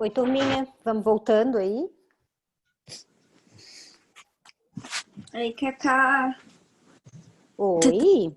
Oi, turminha, vamos voltando aí? Oi, Cacá. Oi.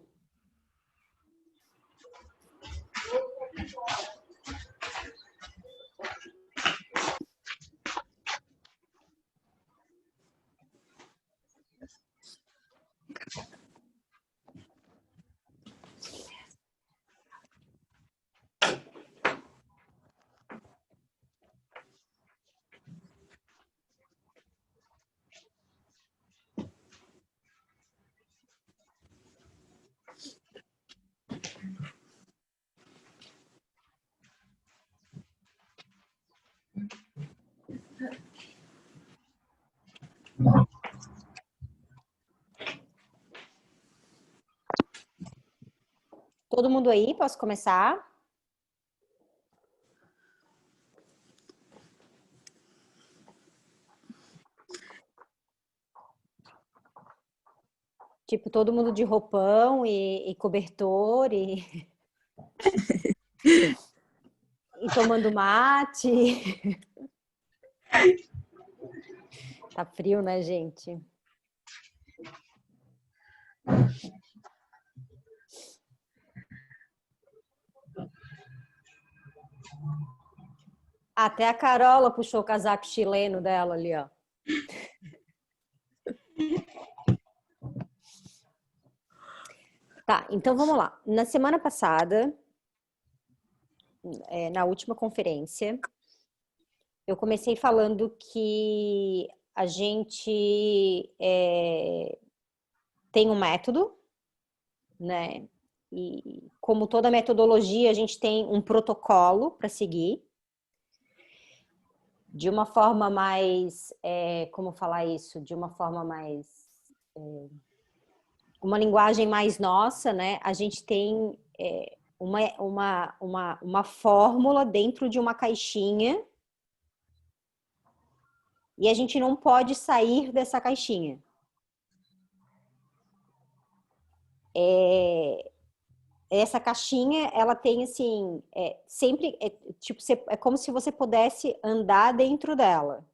Todo mundo aí? Posso começar? Tipo, todo mundo de roupão e cobertor e tomando mate. Tá frio, né, gente? Até a Carola puxou o casaco chileno dela ali, ó. Tá, então vamos lá. Na semana passada, na última conferência, eu comecei falando que a gente tem um método, né? E como toda metodologia, a gente tem um protocolo para seguir. De uma forma mais, como falar isso? De uma forma mais, uma linguagem mais nossa, né? A gente tem uma fórmula dentro de uma caixinha e a gente não pode sair dessa caixinha. Essa caixinha, ela tem assim, sempre, tipo, é como se você pudesse andar dentro dela.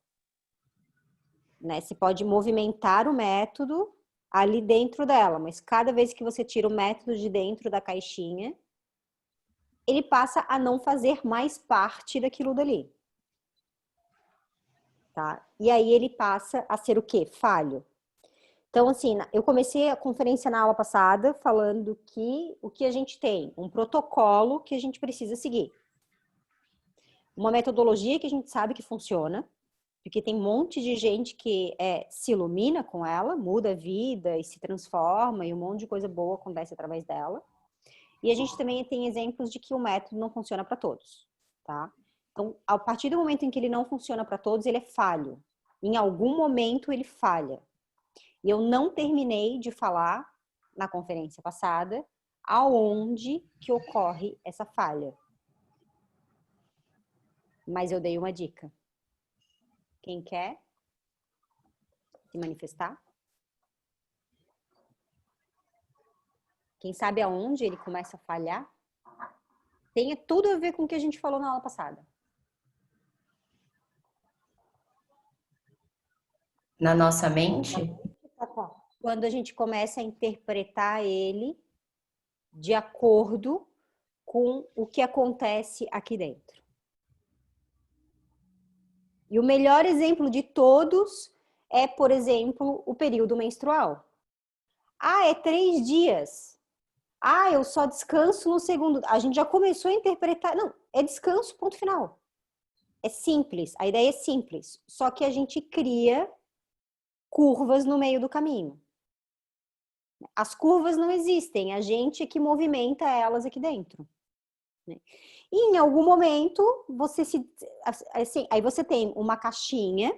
Né? Você pode movimentar o método ali dentro dela, mas cada vez que você tira o método de dentro da caixinha, ele passa a não fazer mais parte daquilo dali. Tá? E aí ele passa a ser o quê? Falho. Então, assim, eu comecei a conferência na aula passada falando que o que a gente tem? Um protocolo que a gente precisa seguir. Uma metodologia que a gente sabe que funciona, porque tem um monte de gente que se ilumina com ela, muda a vida e se transforma, e um monte de coisa boa acontece através dela. E a gente também tem exemplos de que o método não funciona para todos, tá? Então, a partir do momento em que ele não funciona para todos, ele é falho. Em algum momento ele falha. E eu não terminei de falar na conferência passada aonde que ocorre essa falha. Mas eu dei uma dica. Quem quer se manifestar? Quem sabe aonde ele começa a falhar? Tem tudo a ver com o que a gente falou na aula passada. Na nossa mente? Quando a gente começa a interpretar ele de acordo com o que acontece aqui dentro. E o melhor exemplo de todos é, por exemplo, o período menstrual. Ah, é 3 dias. Ah, eu só descanso no segundo. A gente já começou a interpretar. Não, é descanso, ponto final. É simples, a ideia é simples. Só que a gente cria curvas no meio do caminho. As curvas não existem, a gente é que movimenta elas aqui dentro. E em algum momento, assim, aí você tem uma caixinha,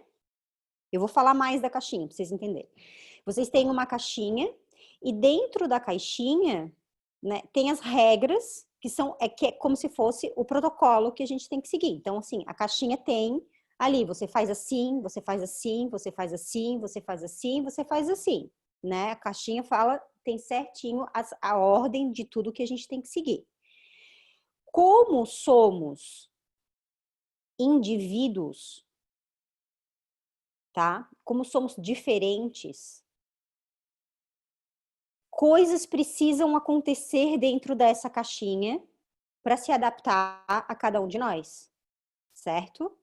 eu vou falar mais da caixinha, para vocês entenderem. Vocês têm uma caixinha, e dentro da caixinha, né, tem as regras, que é como se fosse o protocolo que a gente tem que seguir. Então, assim, a caixinha tem ali, você faz assim, você faz assim, você faz assim, você faz assim, você faz assim, né? A caixinha fala, tem certinho a ordem de tudo que a gente tem que seguir. Como somos indivíduos, tá? Como somos diferentes, coisas precisam acontecer dentro dessa caixinha para se adaptar a cada um de nós, certo?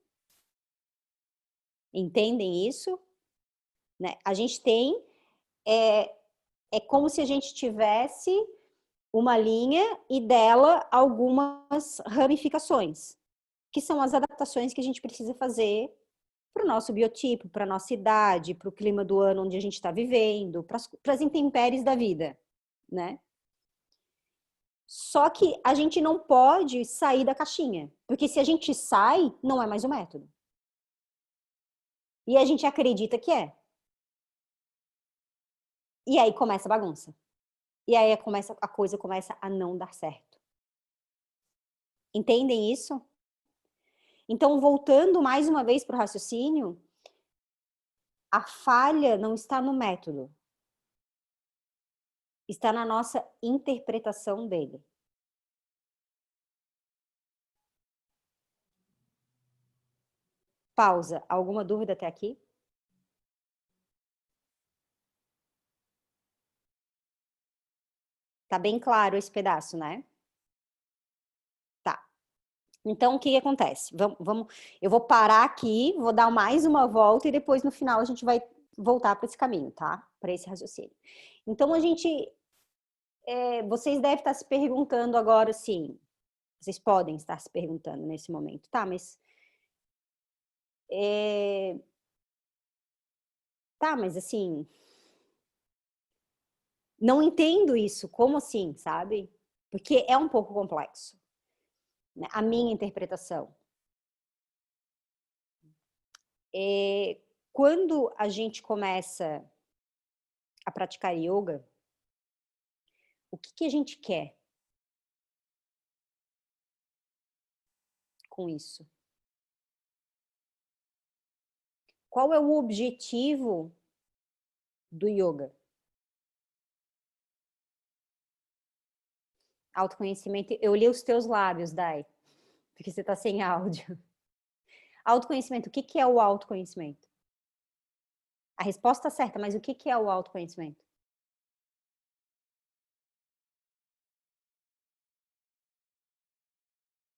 Entendem isso? Né? A gente tem, é como se a gente tivesse uma linha e dela algumas ramificações, que são as adaptações que a gente precisa fazer para o nosso biotipo, para a nossa idade, para o clima do ano onde a gente está vivendo, para as intempéries da vida, né? Só que a gente não pode sair da caixinha, porque se a gente sai, não é mais o método. E a gente acredita que é. E aí começa a bagunça. E aí a coisa começa a não dar certo. Entendem isso? Então, voltando mais uma vez para o raciocínio, a falha não está no método. Está na nossa interpretação dele. Pausa. Alguma dúvida até aqui? Tá bem claro esse pedaço, né? Tá. Então, o que acontece? Eu vou parar aqui, vou dar mais uma volta e depois no final a gente vai voltar para esse caminho, tá? Para esse raciocínio. Então, vocês devem estar se perguntando agora, assim, vocês podem estar se perguntando nesse momento, tá? Mas assim, não entendo isso, como assim, sabe? Porque é um pouco complexo, né? A minha interpretação. Quando a gente começa a praticar yoga, o que a gente quer com isso? Qual é o objetivo do yoga? Autoconhecimento. Eu li os teus lábios, Dai, porque você tá sem áudio. Autoconhecimento. O que é o autoconhecimento? A resposta certa, mas o que é o autoconhecimento?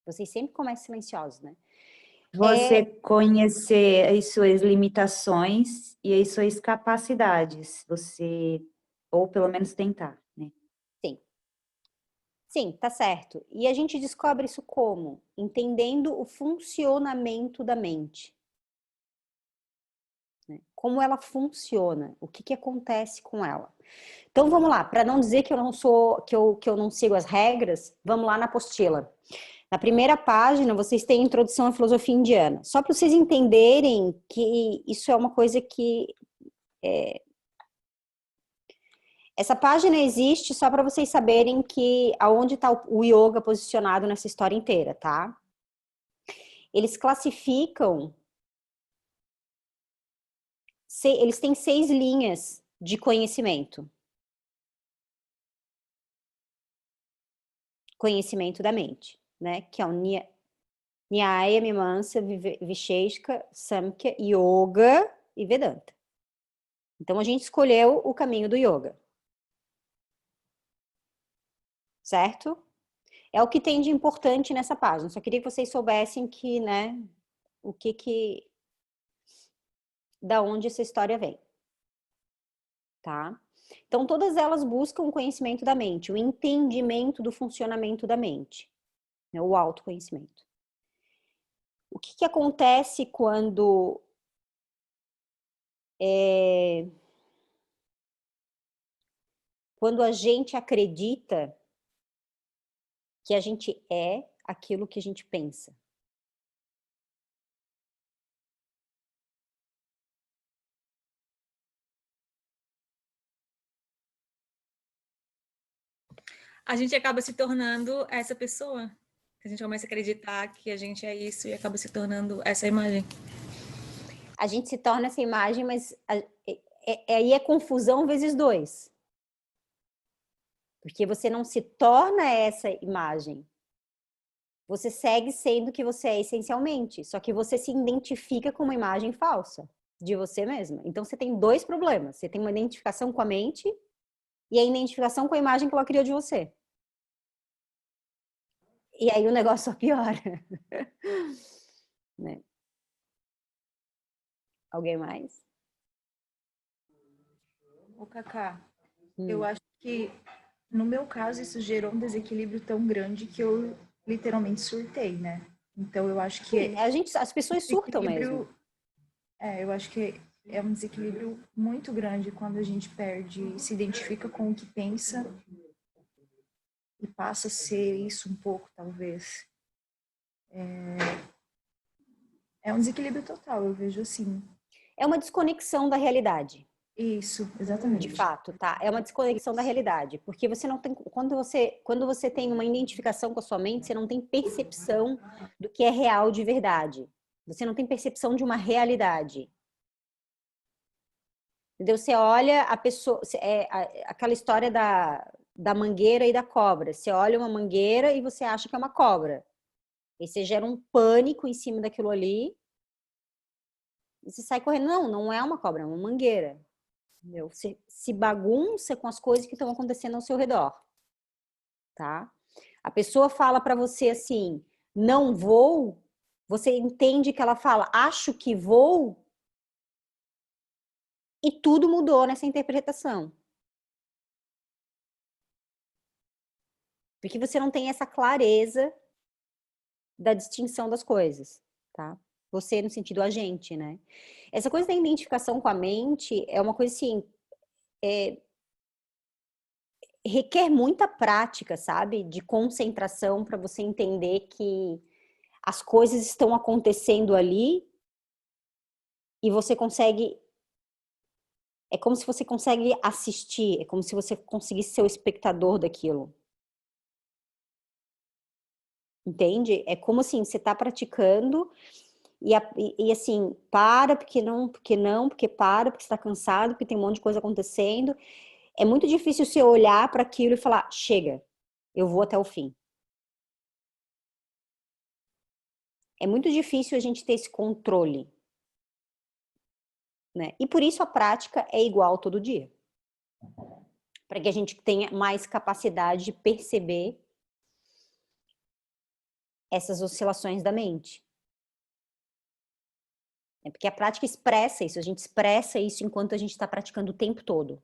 Vocês sempre começam silenciosos, né? Você conhecer as suas limitações e as suas capacidades, ou pelo menos tentar, né? Sim. Sim, tá certo. E a gente descobre isso como? Entendendo o funcionamento da mente. Né? Como ela funciona, o que acontece com ela. Então vamos lá, para não dizer que eu não sou, que eu não sigo as regras, vamos lá na apostila. Na primeira página, vocês têm a introdução à filosofia indiana. Só para vocês entenderem que isso é uma coisa que... Essa página existe só para vocês saberem que aonde está o yoga posicionado nessa história inteira, tá? Eles classificam... Eles têm 6 linhas de conhecimento. Conhecimento da mente, né? Que é o Nyaya, Mimamsa, Visheshika, Samkhya, Yoga e Vedanta. Então, a gente escolheu o caminho do Yoga. Certo? É o que tem de importante nessa página. Só queria que vocês soubessem que, né, da onde essa história vem. Tá? Então, todas elas buscam o conhecimento da mente, o entendimento do funcionamento da mente, né, o autoconhecimento. O que acontece quando a gente acredita que a gente é aquilo que a gente pensa. A gente acaba se tornando essa pessoa. A gente começa a acreditar que a gente é isso e acaba se tornando essa imagem. A gente se torna essa imagem, mas aí é confusão vezes 2. Porque você não se torna essa imagem. Você segue sendo o que você é essencialmente, só que você se identifica com uma imagem falsa de você mesma. Então você tem 2 problemas. Você tem uma identificação com a mente e a identificação com a imagem que ela criou de você. E aí o negócio só piora. Né? Alguém mais? Ô, Cacá, eu acho que, no meu caso, isso gerou um desequilíbrio tão grande que eu literalmente surtei, né? Então, eu acho que... Sim, as pessoas surtam mesmo. Eu acho que é um desequilíbrio muito grande quando a gente perde, se identifica com o que pensa e passa a ser isso um pouco, talvez. É um desequilíbrio total, eu vejo assim. É uma desconexão da realidade. Isso, exatamente. De fato, tá? É uma desconexão da realidade, porque você não tem, quando você tem uma identificação com a sua mente, você não tem percepção do que é real de verdade. Você não tem percepção de uma realidade. Entendeu? Você olha a pessoa, aquela história da mangueira e da cobra. Você olha uma mangueira e você acha que é uma cobra. E você gera um pânico em cima daquilo ali. E você sai correndo. Não é uma cobra, é uma mangueira. Entendeu? Você se bagunça com as coisas que estão acontecendo ao seu redor. Tá? A pessoa fala para você assim, não vou. Você entende que ela fala, acho que vou. E tudo mudou nessa interpretação. Porque você não tem essa clareza da distinção das coisas, tá? Você no sentido agente, né? Essa coisa da identificação com a mente é uma coisa assim, requer muita prática, sabe? De concentração para você entender que as coisas estão acontecendo ali e você consegue... É como se você consegue assistir, é como se você conseguisse ser o espectador daquilo. Entende? É como assim, você está praticando e assim, para, porque para, porque você está cansado, porque tem um monte de coisa acontecendo. É muito difícil você olhar para aquilo e falar, chega, eu vou até o fim. É muito difícil a gente ter esse controle. Né? E por isso a prática é igual todo dia. Para que a gente tenha mais capacidade de perceber essas oscilações da mente. É porque a prática expressa isso, a gente expressa isso enquanto a gente está praticando o tempo todo.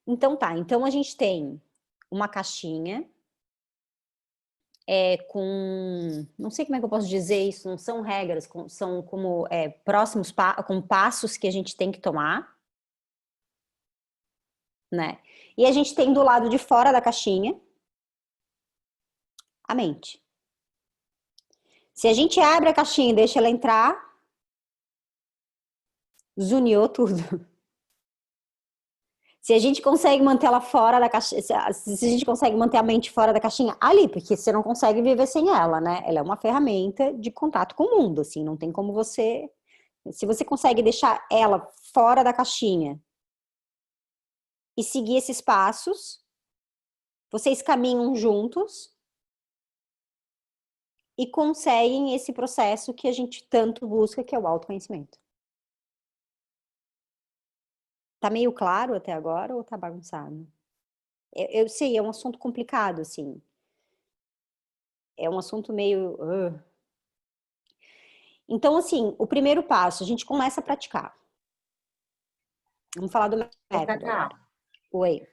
Então tá, então a gente tem uma caixinha com, não sei como é que eu posso dizer isso, não são regras, são como próximos com passos que a gente tem que tomar, né? E a gente tem do lado de fora da caixinha a mente. Se a gente abre a caixinha e deixa ela entrar, zuniou tudo. Se a gente consegue manter ela fora da caixinha, se a gente consegue manter a mente fora da caixinha, ali, porque você não consegue viver sem ela, né? Ela é uma ferramenta de contato com o mundo, assim, não tem como você... Se você consegue deixar ela fora da caixinha e seguir esses passos, vocês caminham juntos e conseguem esse processo que a gente tanto busca, que é o autoconhecimento. Tá meio claro até agora ou tá bagunçado? Eu sei, é um assunto complicado, assim. É um assunto meio... Então, assim, o primeiro passo, a gente começa a praticar. Vamos falar do método agora. Oi.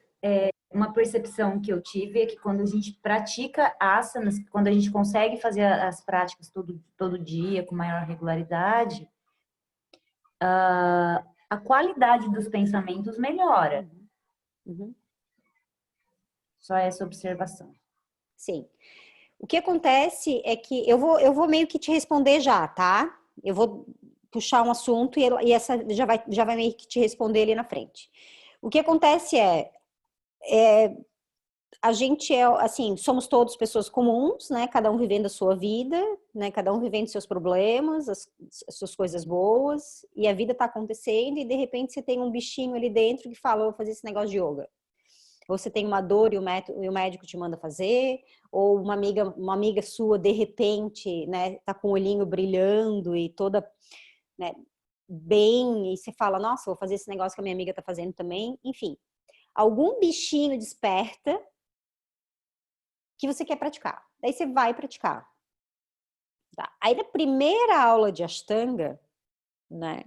Uma percepção que eu tive é que quando a gente pratica asanas, quando a gente consegue fazer as práticas todo dia com maior regularidade, a qualidade dos pensamentos melhora. Uhum. Só essa observação. Sim. O que acontece é que eu vou meio que te responder já, tá? Eu vou puxar um assunto e essa já vai meio que te responder ali na frente. O que acontece a gente assim, somos todos pessoas comuns, né? Cada um vivendo a sua vida, né? Cada um vivendo seus problemas, as suas coisas boas, e a vida tá acontecendo e de repente você tem um bichinho ali dentro que fala, vou fazer esse negócio de yoga. Ou você tem uma dor e o médico te manda fazer, ou uma amiga sua, de repente, né, tá com o olhinho brilhando e toda, né, bem, e você fala, nossa, vou fazer esse negócio que a minha amiga tá fazendo também. Enfim, algum bichinho desperta que você quer praticar. Daí você vai praticar. Tá? Aí na primeira aula de Ashtanga, né,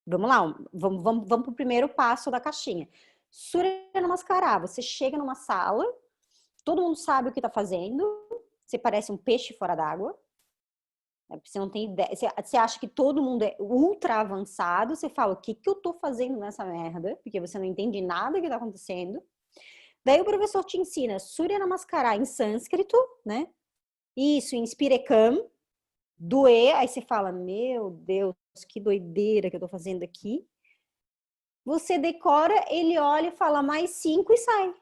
vamos lá, vamos pro primeiro passo da caixinha. Surya Namaskara, você chega numa sala, todo mundo sabe o que está fazendo, você parece um peixe fora d'água, né? Você não tem ideia, você acha que todo mundo é ultra avançado, você fala, o que eu tô fazendo nessa merda? Porque você não entende nada que está acontecendo. Daí o professor te ensina Surya Namaskara em sânscrito, né? Isso, em Spirekam, doer, aí você fala, meu Deus, que doideira que eu tô fazendo aqui. Você decora, ele olha e fala mais 5 e sai.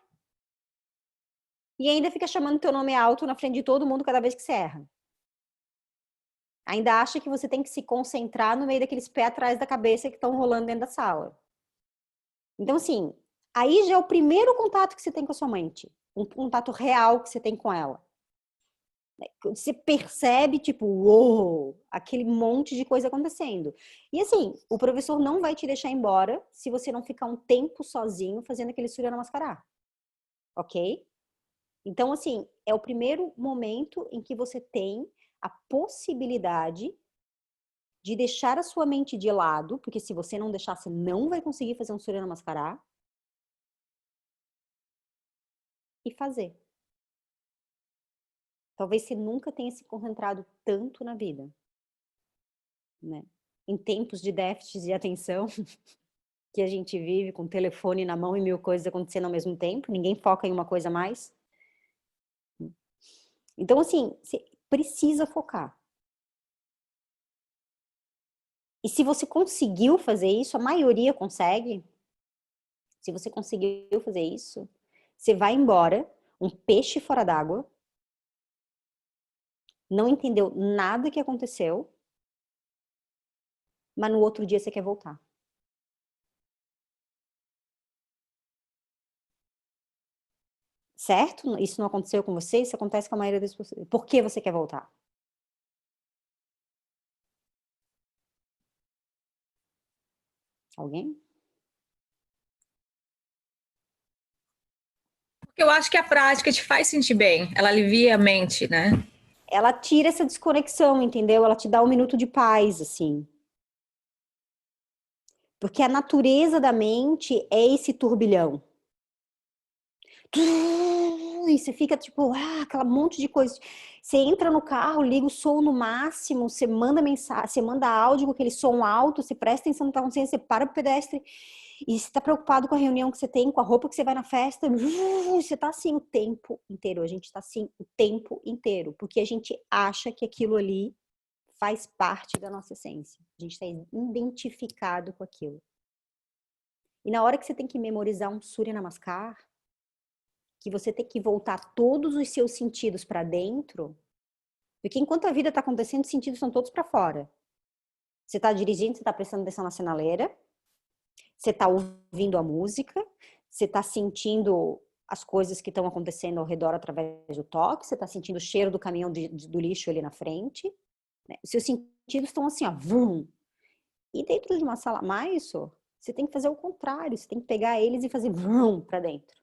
E ainda fica chamando teu nome alto na frente de todo mundo cada vez que você erra. Ainda acha que você tem que se concentrar no meio daqueles pés atrás da cabeça que estão rolando dentro da sala. Então, assim, aí já é o primeiro contato que você tem com a sua mente. Um contato real que você tem com ela. Você percebe, tipo, uou, aquele monte de coisa acontecendo. E assim, o professor não vai te deixar embora se você não ficar um tempo sozinho fazendo aquele Surya Namaskara. Ok? Então, assim, é o primeiro momento em que você tem a possibilidade de deixar a sua mente de lado, porque se você não deixar, você não vai conseguir fazer um Surya Namaskara. E fazer. Talvez você nunca tenha se concentrado tanto na vida, né? Em tempos de déficit de atenção que a gente vive com o telefone na mão e 1000 coisas acontecendo ao mesmo tempo, ninguém foca em uma coisa a mais. Então, assim, você precisa focar. E se você conseguiu fazer isso, a maioria consegue. Se você conseguiu fazer isso, você vai embora, um peixe fora d'água, não entendeu nada que aconteceu, mas no outro dia você quer voltar. Certo? Isso não aconteceu com você, isso acontece com a maioria das pessoas. Por que você quer voltar? Alguém? Porque eu acho que a prática te faz sentir bem, ela alivia a mente, né? Ela tira essa desconexão, entendeu? Ela te dá um minuto de paz, assim. Porque a natureza da mente é esse turbilhão. E você fica tipo, aquela monte de coisa. Você entra no carro, liga o som no máximo, você manda mensagem, você manda áudio com aquele som alto, você presta atenção no que tá acontecendo, você para o pedestre e você tá preocupado com a reunião que você tem, com a roupa que você vai na festa. Você tá assim o tempo inteiro. A gente tá assim o tempo inteiro, porque a gente acha que aquilo ali faz parte da nossa essência. A gente está identificado com aquilo. E na hora que você tem que memorizar um Surya Namaskar, que você tem que voltar todos os seus sentidos para dentro, porque enquanto a vida está acontecendo, os sentidos estão todos para fora. Você está dirigindo, você está prestando atenção na sinaleira, você está ouvindo a música, você está sentindo as coisas que estão acontecendo ao redor através do toque, você está sentindo o cheiro do caminhão do lixo ali na frente, né? Os seus sentidos estão assim, ó, vum. E dentro de uma sala mais, você tem que fazer o contrário, você tem que pegar eles e fazer vum para dentro.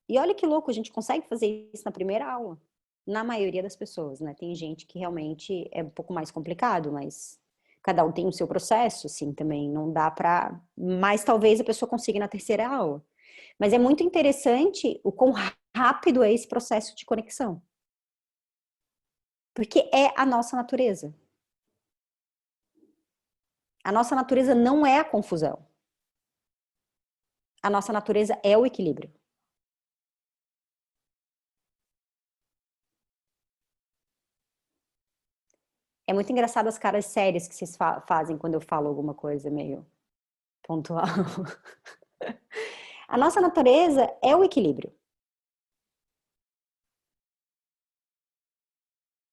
E olha que louco, a gente consegue fazer isso na primeira aula. Na maioria das pessoas, né? Tem gente que realmente é um pouco mais complicado, mas cada um tem o seu processo, assim, também. Não dá pra... Mas talvez a pessoa consiga na terceira aula. Mas é muito interessante o quão rápido é esse processo de conexão. Porque é a nossa natureza. A nossa natureza não é a confusão. A nossa natureza é o equilíbrio. É muito engraçado as caras sérias que vocês fazem quando eu falo alguma coisa meio pontual. A nossa natureza é o equilíbrio.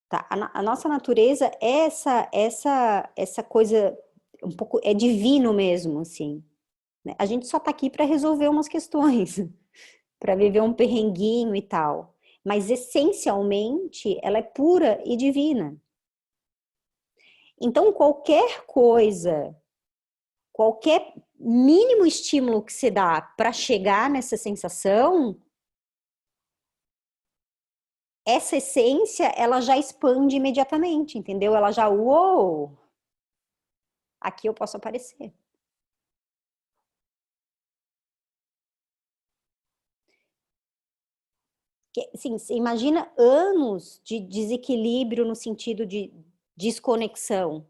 Tá? A nossa natureza é essa coisa um pouco, é divino mesmo, assim. Né? A gente só tá aqui para resolver umas questões, para viver um perrenguinho e tal. Mas essencialmente ela é pura e divina. Então qualquer coisa, qualquer mínimo estímulo que se dá para chegar nessa sensação, essa essência, ela já expande imediatamente, entendeu? Ela já, uou, aqui eu posso aparecer. Assim, você imagina anos de desequilíbrio no sentido de desconexão,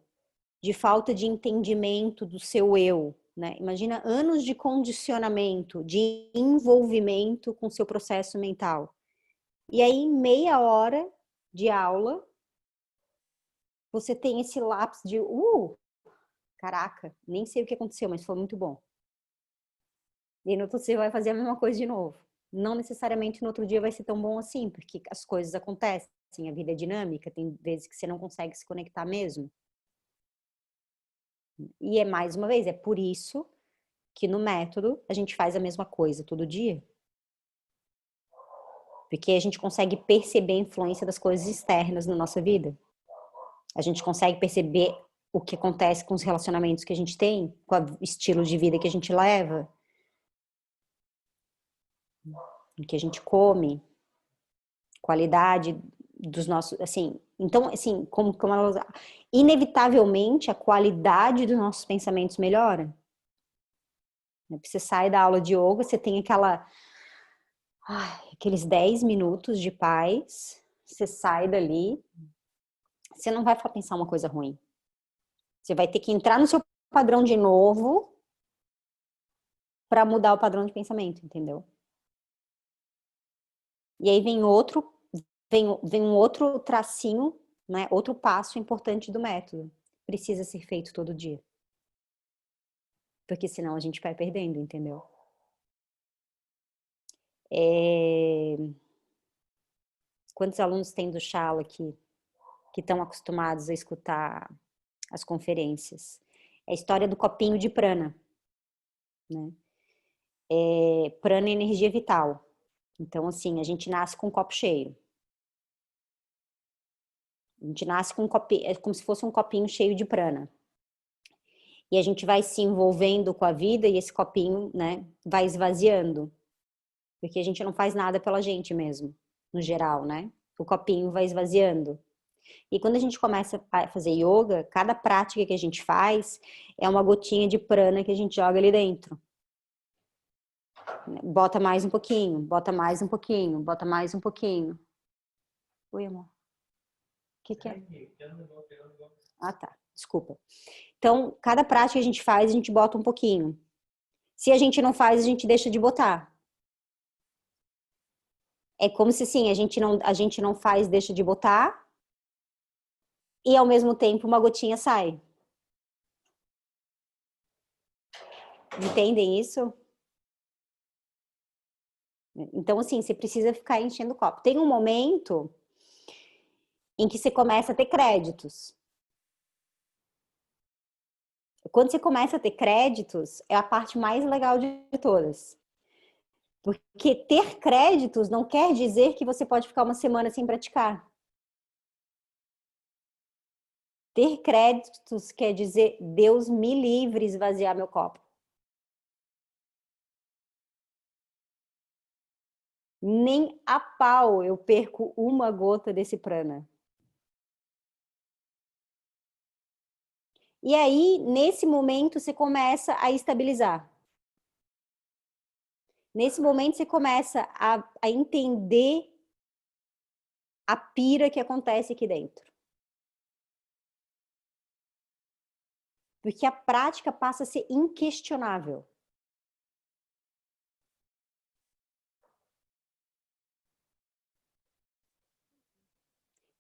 de falta de entendimento do seu eu, né? Imagina anos de condicionamento, de envolvimento com o seu processo mental. E aí, em meia hora de aula, você tem esse lapso de, caraca, nem sei o que aconteceu, mas foi muito bom. E no outro dia você vai fazer a mesma coisa de novo. Não necessariamente no outro dia vai ser tão bom assim, porque as coisas acontecem, a vida é dinâmica, tem vezes que você não consegue se conectar mesmo. E é mais uma vez, é por isso que no método a gente faz a mesma coisa todo dia. Porque a gente consegue perceber a influência das coisas externas na nossa vida. A gente consegue perceber o que acontece com os relacionamentos que a gente tem, com o estilo de vida que a gente leva, o que a gente come, qualidade dos nossos, assim, então, assim, como ela, inevitavelmente a qualidade dos nossos pensamentos melhora. Você sai da aula de yoga, você tem aqueles 10 minutos de paz, você sai dali, você não vai pensar uma coisa ruim. Você vai ter que entrar no seu padrão de novo para mudar o padrão de pensamento, entendeu? E aí vem um outro tracinho, né? Outro passo importante do método. Precisa ser feito todo dia. Porque senão a gente vai perdendo, entendeu? Quantos alunos tem do Shala aqui que estão acostumados a escutar as conferências? É a história do copinho de prana, né? Prana é energia vital. Então, assim, a gente nasce com um copo cheio. A gente nasce com um copinho, é como se fosse um copinho cheio de prana. E a gente vai se envolvendo com a vida e esse copinho, né, vai esvaziando. Porque a gente não faz nada pela gente mesmo, no geral, né? O copinho vai esvaziando. E quando a gente começa a fazer yoga, cada prática que a gente faz é uma gotinha de prana que a gente joga ali dentro. Bota mais um pouquinho, bota mais um pouquinho, bota mais um pouquinho. Oi, amor. O que é? Ah, tá. Desculpa. Então, cada prática que a gente faz, a gente bota um pouquinho. Se a gente não faz, a gente deixa de botar. É como se, sim, a gente não faz, deixa de botar, e ao mesmo tempo uma gotinha sai. Entendem isso? Então, assim, você precisa ficar enchendo o copo. Tem um momento em que você começa a ter créditos. Quando você começa a ter créditos, é a parte mais legal de todas. Porque ter créditos não quer dizer que você pode ficar uma semana sem praticar. Ter créditos quer dizer, Deus me livre esvaziar meu copo. Nem a pau eu perco uma gota desse prana. E aí, nesse momento, você começa a estabilizar. Nesse momento, você começa a entender a pira que acontece aqui dentro. Porque a prática passa a ser inquestionável.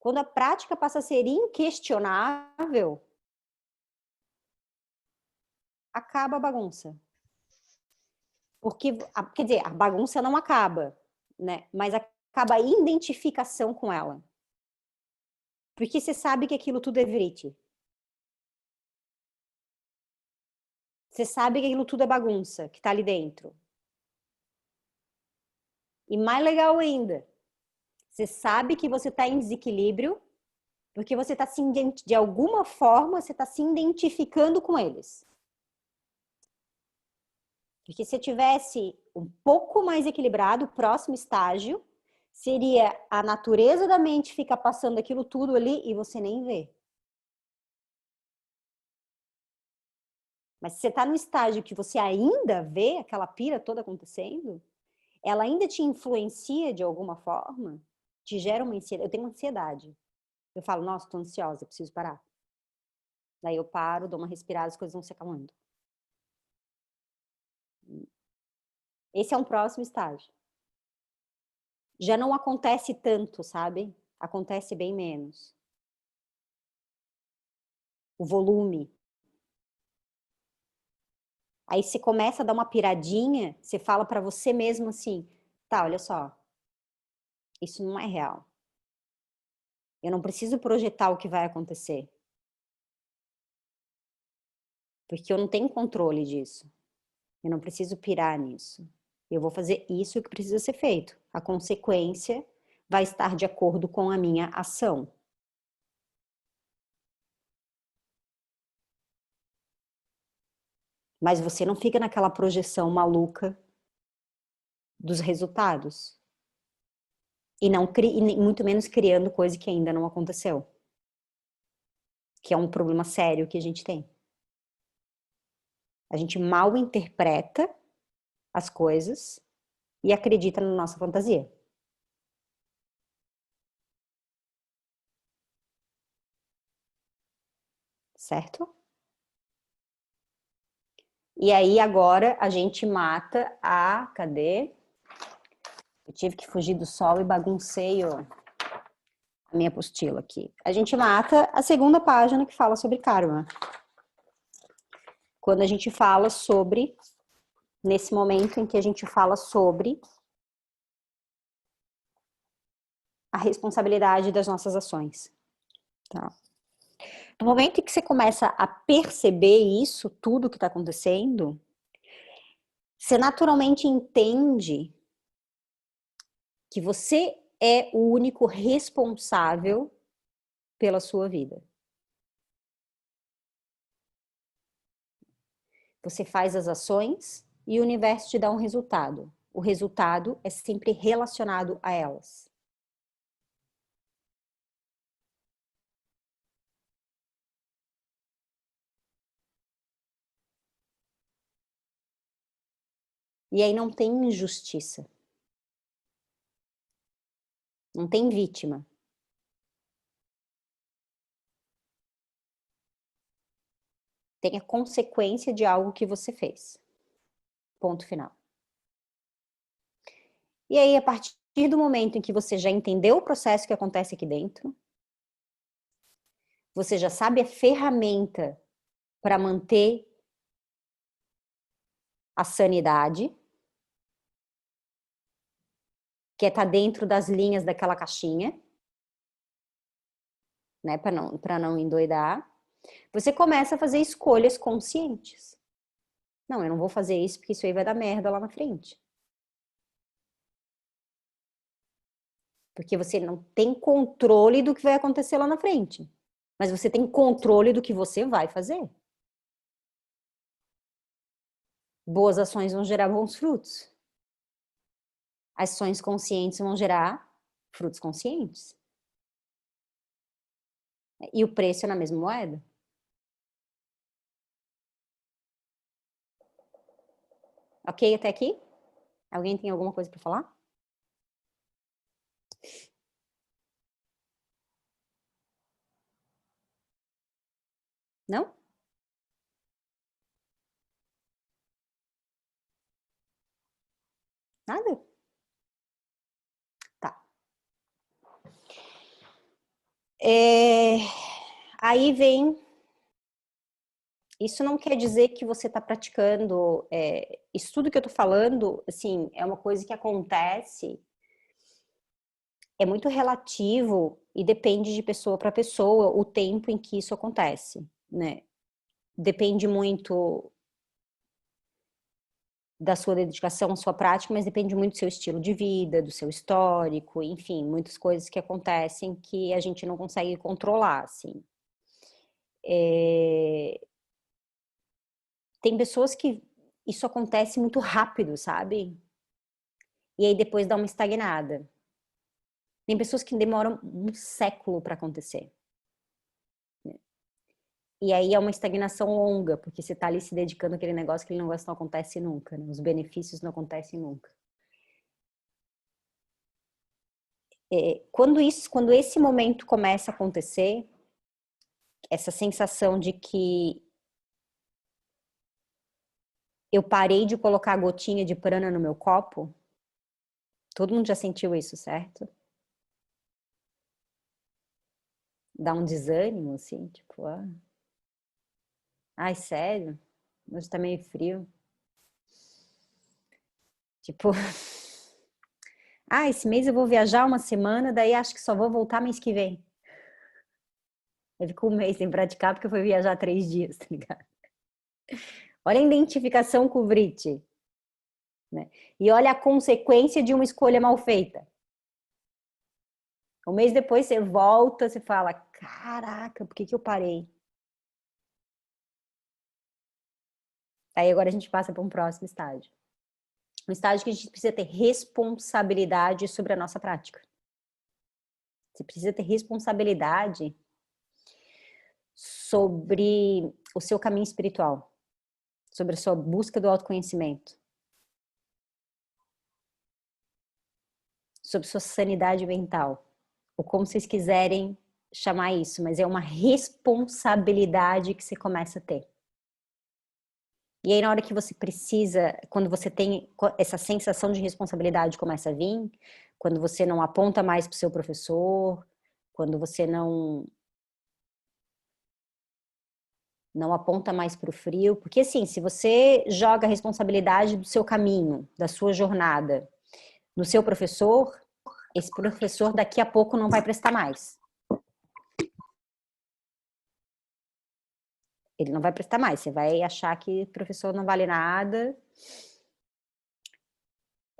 Quando a prática passa a ser inquestionável, acaba a bagunça. Porque, quer dizer, a bagunça não acaba, né? Mas acaba a identificação com ela. Porque você sabe que aquilo tudo é vrite. Você sabe que aquilo tudo é bagunça, que tá ali dentro. E mais legal ainda, você sabe que você está em desequilíbrio, porque você está de alguma forma, você está se identificando com eles. Porque se tivesse um pouco mais equilibrado, o próximo estágio seria a natureza da mente ficar passando aquilo tudo ali e você nem vê. Mas se você está no estágio que você ainda vê aquela pira toda acontecendo, ela ainda te influencia de alguma forma, te gera uma ansiedade. Eu tenho ansiedade. Eu falo, nossa, estou ansiosa, preciso parar. Daí eu paro, dou uma respirada, as coisas vão se acalmando. Esse é um próximo estágio. Já não acontece tanto, sabe? Acontece bem menos. O volume. Aí você começa a dar uma piradinha, você fala para você mesmo assim, tá, olha só, isso não é real. Eu não preciso projetar o que vai acontecer. Porque eu não tenho controle disso. Eu não preciso pirar nisso. Eu vou fazer isso que precisa ser feito. A consequência vai estar de acordo com a minha ação. Mas você não fica naquela projeção maluca dos resultados. E muito menos criando coisa que ainda não aconteceu. Que é um problema sério que a gente tem. A gente mal interpreta as coisas e acredita na nossa fantasia. Certo? E aí agora a gente mata a... Cadê? Eu tive que fugir do sol e baguncei a minha apostila aqui. A gente mata a segunda página que fala sobre karma. Quando a gente fala sobre... Nesse momento em que a gente fala sobre a responsabilidade das nossas ações. Tá? No momento em que você começa a perceber isso, tudo que está acontecendo, você naturalmente entende que você é o único responsável pela sua vida. Você faz as ações e o universo te dá um resultado. O resultado é sempre relacionado a elas. E aí não tem injustiça. Não tem vítima. Tem a consequência de algo que você fez. Ponto final. E aí, a partir do momento em que você já entendeu o processo que acontece aqui dentro, você já sabe a ferramenta para manter a sanidade, que é estar dentro das linhas daquela caixinha, né, para não endoidar, você começa a fazer escolhas conscientes. Não, eu não vou fazer isso porque isso aí vai dar merda lá na frente. Porque você não tem controle do que vai acontecer lá na frente. Mas você tem controle do que você vai fazer. Boas ações vão gerar bons frutos. Ações conscientes vão gerar frutos conscientes. E o preço é na mesma moeda. Ok até aqui? Alguém tem alguma coisa para falar? Não? Nada? Tá. Aí vem... Isso não quer dizer que você está praticando... isso tudo que eu estou falando, assim, é uma coisa que acontece... É muito relativo e depende de pessoa para pessoa o tempo em que isso acontece, né? Depende muito da sua dedicação, à sua prática, mas depende muito do seu estilo de vida, do seu histórico, enfim, muitas coisas que acontecem que a gente não consegue controlar, assim. Tem pessoas que isso acontece muito rápido, sabe? E aí depois dá uma estagnada. Tem pessoas que demoram um século para acontecer. E aí é uma estagnação longa, porque você está ali se dedicando àquele negócio, aquele negócio não acontece nunca, né? Os benefícios não acontecem nunca. Quando esse momento começa a acontecer, essa sensação de que eu parei de colocar a gotinha de prana no meu copo, todo mundo já sentiu isso, certo? Dá um desânimo, assim, tipo, ai, sério? Hoje tá meio frio. Tipo, esse mês eu vou viajar uma semana, daí acho que só vou voltar mês que vem. Eu fico um mês sem praticar porque eu fui viajar 3 dias, tá ligado? Olha a identificação com o Vrit, né? E olha a consequência de uma escolha mal feita. Um mês depois você volta, você fala, caraca, por que eu parei? Aí agora a gente passa para um próximo estágio. Um estágio que a gente precisa ter responsabilidade sobre a nossa prática. Você precisa ter responsabilidade sobre o seu caminho espiritual, sobre a sua busca do autoconhecimento, sobre sua sanidade mental, ou como vocês quiserem chamar isso, mas é uma responsabilidade que você começa a ter. E aí na hora que você precisa, quando você tem essa sensação de responsabilidade começa a vir, quando você não aponta mais para o seu professor, quando você não aponta mais para o frio, porque assim, se você joga a responsabilidade do seu caminho, da sua jornada, no seu professor, esse professor daqui a pouco não vai prestar mais. Ele não vai prestar mais, você vai achar que o professor não vale nada,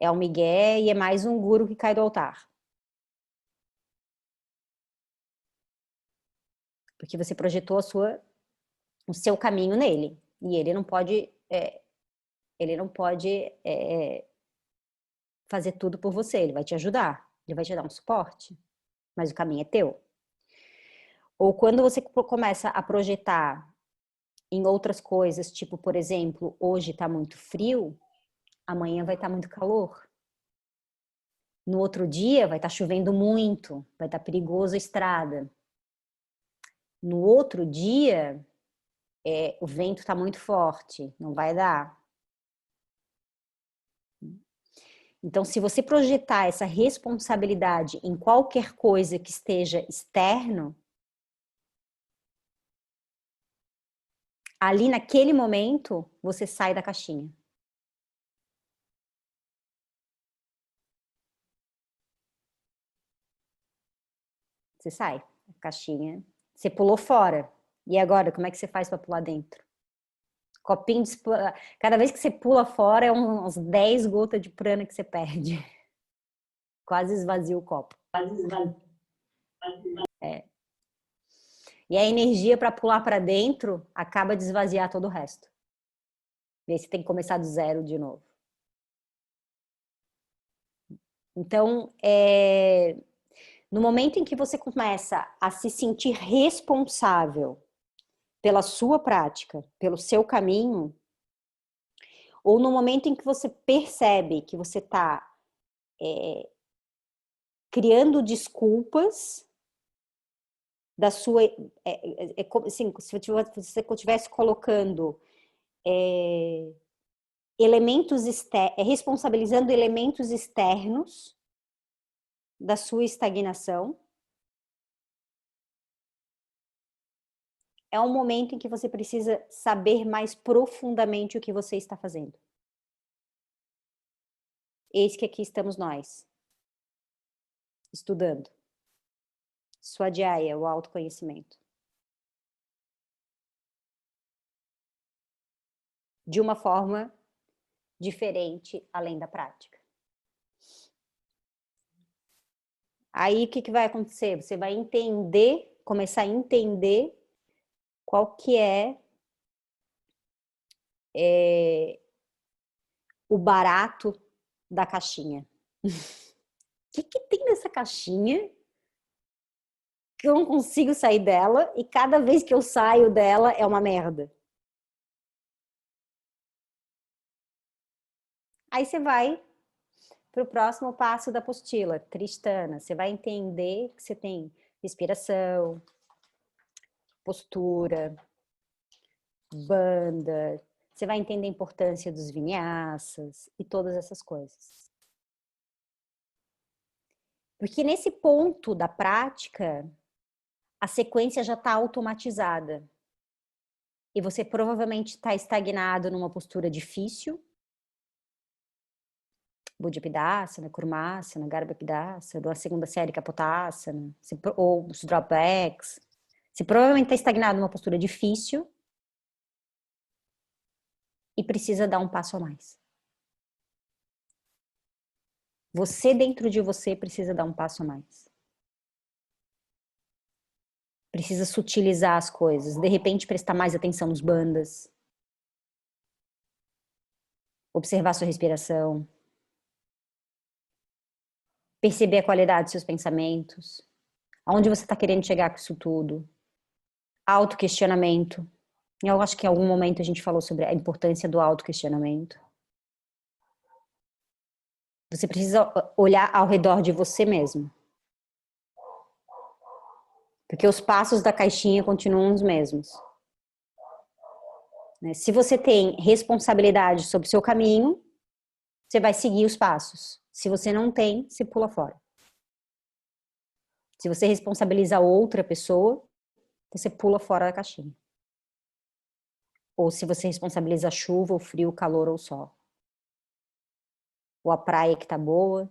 é um migué e é mais um guru que cai do altar. Porque você projetou o seu caminho nele, e ele não pode fazer tudo por você, ele vai te ajudar, ele vai te dar um suporte, mas o caminho é teu. Ou quando você começa a projetar em outras coisas, tipo, por exemplo, hoje tá muito frio, amanhã vai estar muito calor. No outro dia vai estar chovendo muito, vai estar perigoso a estrada. No outro dia, o vento está muito forte, não vai dar. Então, se você projetar essa responsabilidade em qualquer coisa que esteja externo, ali naquele momento, você sai da caixinha. Você sai da caixinha, você pulou fora. E agora, como é que você faz para pular dentro? Copinho de... Cada vez que você pula fora, é uns 10 gotas de prana que você perde. Quase esvazia o copo. E a energia para pular para dentro acaba de esvaziar todo o resto. E aí você tem que começar do zero de novo. Então, no momento em que você começa a se sentir responsável pela sua prática, pelo seu caminho, ou no momento em que você percebe que você está criando desculpas da sua... assim, se você estivesse colocando elementos responsabilizando elementos externos da sua estagnação, é um momento em que você precisa saber mais profundamente o que você está fazendo. Eis que aqui estamos nós, estudando. Swadhyaya, o autoconhecimento. De uma forma diferente, além da prática. Aí, o que vai acontecer? Você vai entender, começar a entender qual que é o barato da caixinha. O que tem nessa caixinha que eu não consigo sair dela e cada vez que eu saio dela é uma merda? Aí você vai para o próximo passo da apostila, Tristana. Você vai entender que você tem respiração, postura, banda. Você vai entender a importância dos vinyasas e todas essas coisas. Porque nesse ponto da prática, a sequência já está automatizada. E você provavelmente está estagnado numa postura difícil. Buddhapidasana, Kurmasana, Garbhapidasana, ou a segunda série Kapotasana, ou os dropbacks. Você provavelmente está estagnado numa postura difícil e precisa dar um passo a mais. Você dentro de você precisa dar um passo a mais. Precisa sutilizar as coisas, de repente prestar mais atenção nos bandas. Observar sua respiração. Perceber a qualidade dos seus pensamentos. Aonde você está querendo chegar com isso tudo. Autoquestionamento. Eu acho que em algum momento a gente falou sobre a importância do autoquestionamento. Você precisa olhar ao redor de você mesmo. Porque os passos da caixinha continuam os mesmos. Se você tem responsabilidade sobre o seu caminho, você vai seguir os passos. Se você não tem, você pula fora. Se você responsabiliza outra pessoa, você pula fora da caixinha. Ou se você responsabiliza a chuva, o frio, o calor ou o sol. Ou a praia que tá boa,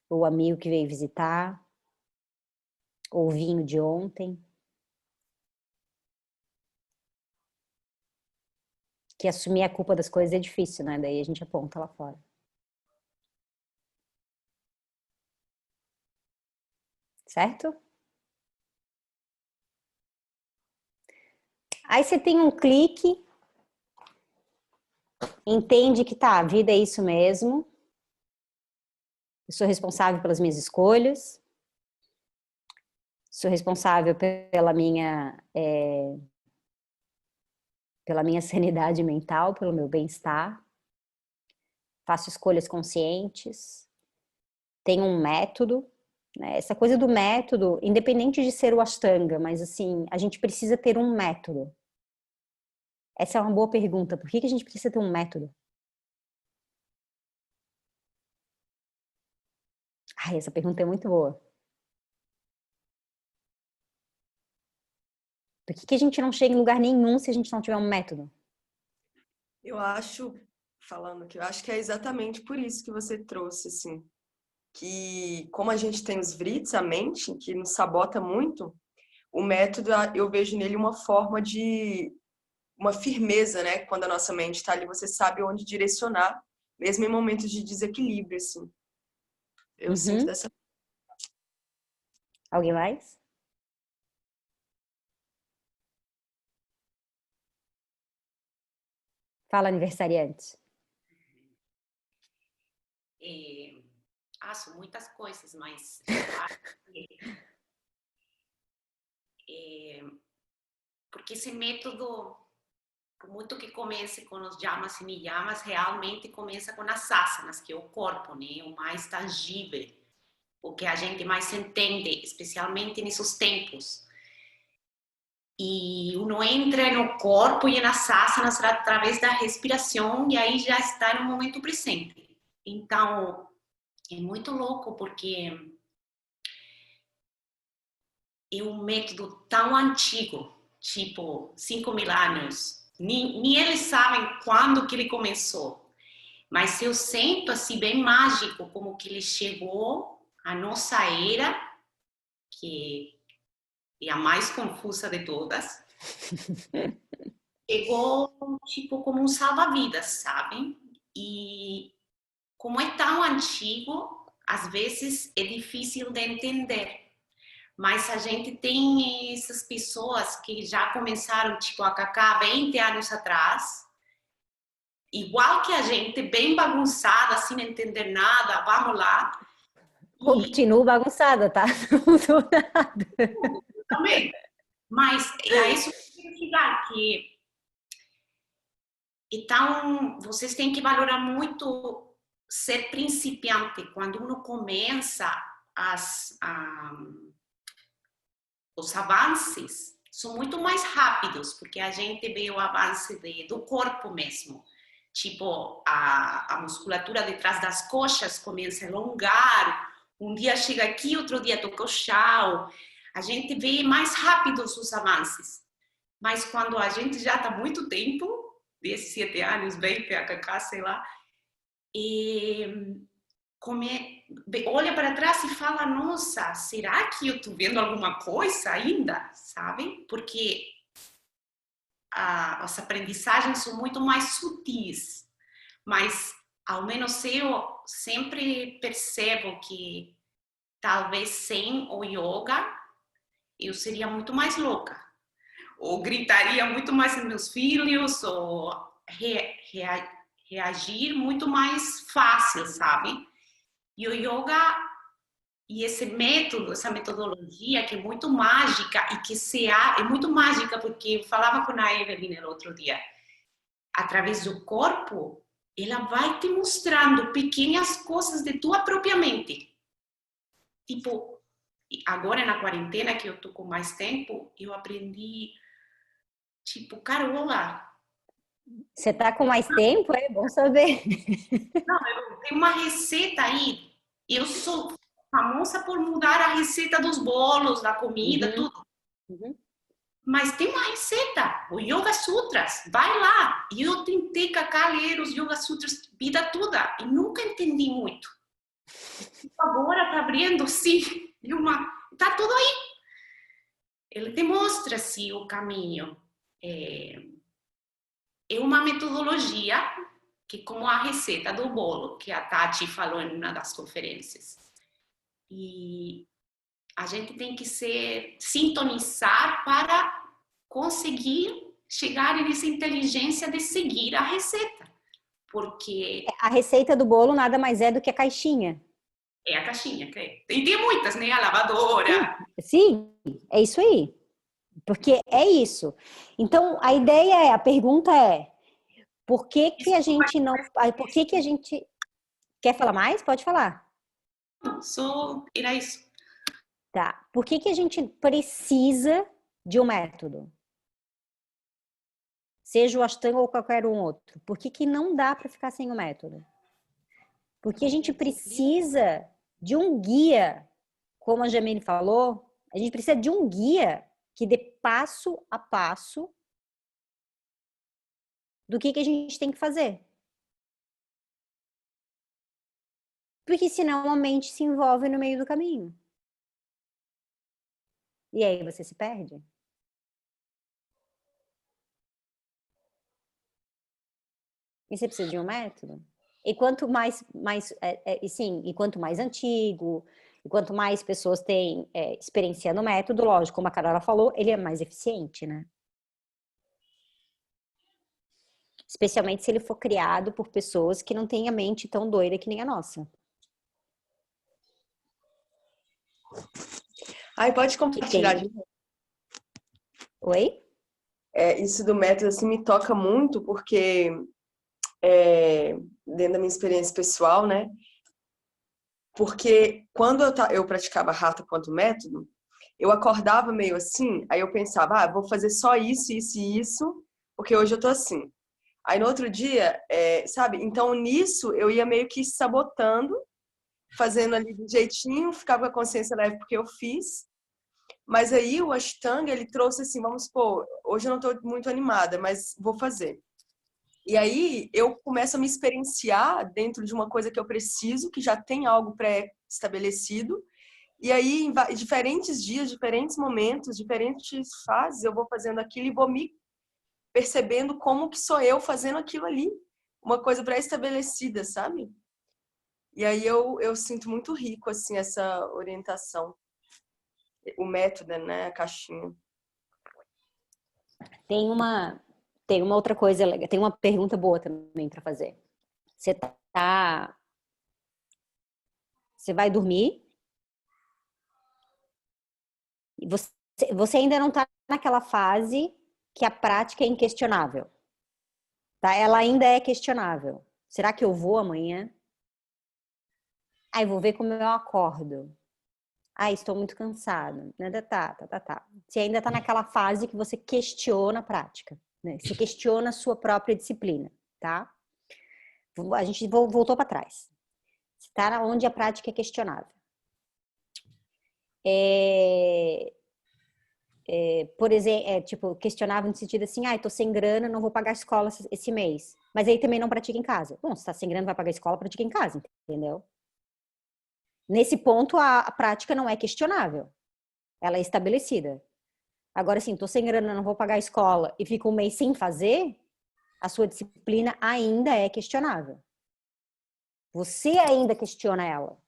ou o amigo que veio visitar, ou o vinho de ontem. Que assumir a culpa das coisas é difícil, né? Daí a gente aponta lá fora. Certo? Aí você tem um clique, entende que tá, a vida é isso mesmo. Eu sou responsável pelas minhas escolhas. Sou responsável pela minha sanidade mental, pelo meu bem-estar. Faço escolhas conscientes. Tenho um método. Né? Essa coisa do método, independente de ser o Ashtanga, mas assim, a gente precisa ter um método. Essa é uma boa pergunta. Por que a gente precisa ter um método? Ai, essa pergunta é muito boa. Por que a gente não chega em lugar nenhum se a gente não tiver um método? Eu acho, falando que eu acho que é exatamente por isso que você trouxe, assim, que como a gente tem os vrits, a mente, que nos sabota muito, o método, eu vejo nele uma forma de uma firmeza, né? Quando a nossa mente está ali, você sabe onde direcionar, mesmo em momentos de desequilíbrio, assim. Eu sinto dessa. Alguém mais? Fala, aniversariante. São muitas coisas, mas eu acho que porque esse método, por muito que comece com os yamas e niyamas, realmente começa com as asanas, que é o corpo, né? O mais tangível, o que a gente mais entende, especialmente nesses tempos. E uno entra no corpo e nas asanas através da respiração e aí já está no momento presente. Então, é muito louco porque é um método tão antigo, tipo 5.000 anos. Nem eles sabem quando que ele começou. Mas eu sinto assim bem mágico como que ele chegou à nossa era, que é a mais confusa de todas. Chegou tipo como um salva-vidas, sabe? E como é tão antigo, às vezes é difícil de entender. Mas a gente tem essas pessoas que já começaram tipo a Cacá 20 anos atrás, igual que a gente, bem bagunçada, sem entender nada, vamos lá. Continuo bagunçada, tá? Não mudou nada. Também. Mas é isso que eu quero chegar, que então vocês têm que valorar muito ser principiante. Quando uno começa os avanços são muito mais rápidos, porque a gente vê o avanço do corpo mesmo. Tipo, a musculatura de trás das coxas começa a alongar, um dia chega aqui, outro dia toca o chão. A gente vê mais rápidos os avanços. Mas quando a gente já está muito tempo, 17 anos, 20, a sei lá, e olha para trás e fala, nossa, será que eu estou vendo alguma coisa ainda, sabe? Porque as aprendizagens são muito mais sutis, mas ao menos eu sempre percebo que talvez sem o yoga eu seria muito mais louca, ou gritaria muito mais nos meus filhos, ou reagir muito mais fácil, sabe? E o yoga e esse método, essa metodologia que é muito mágica e que é muito mágica, porque eu falava com a Evelyn no outro dia, através do corpo, ela vai te mostrando pequenas coisas de tua própria mente. Tipo, agora na quarentena, que eu tô com mais tempo, eu aprendi, tipo, Carola. Você tá com mais tempo? É bom saber. Não, tem uma receita aí. Eu sou famosa por mudar a receita dos bolos, da comida, tudo. Mas tem uma receita, o Yoga Sutras, vai lá. E eu tentei ler os Yoga Sutras vida toda e nunca entendi muito. Agora tá abrindo, sim, tá tudo aí. Ele te mostra, assim, o caminho. É uma metodologia que, como a receita do bolo, que a Tati falou em uma das conferências. E a gente tem que sintonizar para conseguir chegar nessa inteligência de seguir a receita. Porque A receita do bolo nada mais é do que a caixinha. é a caixinha, que e tem muitas, né? A lavadora. Sim, é isso aí. Porque é isso. Então, a pergunta é, por que que a gente não... Por que que a gente... Quer falar mais? Pode falar. Era isso. Tá. Por que que a gente precisa de um método? Seja o Ashtanga ou qualquer um outro. Por que que não dá para ficar sem o método? Porque a gente precisa de um guia, como a Jamile falou, a gente precisa de um guia que dê passo a passo do que a gente tem que fazer. Porque senão a mente se envolve no meio do caminho. E aí você se perde. E você precisa de um método. E quanto mais e quanto mais antigo, e quanto mais pessoas têm experienciando o método, lógico, como a Carola falou, ele é mais eficiente, né? Especialmente se ele for criado por pessoas que não têm a mente tão doida que nem a nossa. Ai, pode compartilhar. Oi? Isso do método assim, me toca muito, porque dentro da minha experiência pessoal, né? Porque quando eu praticava Hatha quanto método, eu acordava meio assim, aí eu pensava, vou fazer só isso, isso e isso, porque hoje eu tô assim. Aí no outro dia, sabe? Então nisso eu ia meio que sabotando, fazendo ali do jeitinho, ficava com a consciência leve porque eu fiz. Mas aí o Ashtanga, ele trouxe assim, vamos supor, hoje eu não estou muito animada, mas vou fazer. E aí eu começo a me experienciar dentro de uma coisa que eu preciso, que já tem algo pré-estabelecido. E aí, em diferentes dias, diferentes momentos, diferentes fases, eu vou fazendo aquilo e vou me percebendo como que sou eu fazendo aquilo ali. Uma coisa pré-estabelecida, sabe? E aí eu sinto muito rico, assim, essa orientação. O método, né? A caixinha. Tem uma outra coisa legal, tem uma pergunta boa também para fazer. Você vai dormir e você ainda não está naquela fase que a prática é inquestionável, tá? Ela ainda é questionável. Será que eu vou amanhã? Aí vou ver como eu acordo. Estou muito cansado. Tá. Você ainda está naquela fase que você questiona a prática, né? Você questiona a sua própria disciplina, tá? A gente voltou para trás. Você está onde a prática é questionável. Por exemplo, tipo, questionável no sentido assim, tô sem grana, não vou pagar a escola esse mês. Mas aí também não pratica em casa. Bom, se tá sem grana, vai pagar a escola, pratica em casa, entendeu? Nesse ponto, a prática não é questionável. Ela é estabelecida. Agora, assim, tô sem grana, não vou pagar a escola e fico um mês sem fazer, a sua disciplina ainda é questionável. Você ainda questiona ela.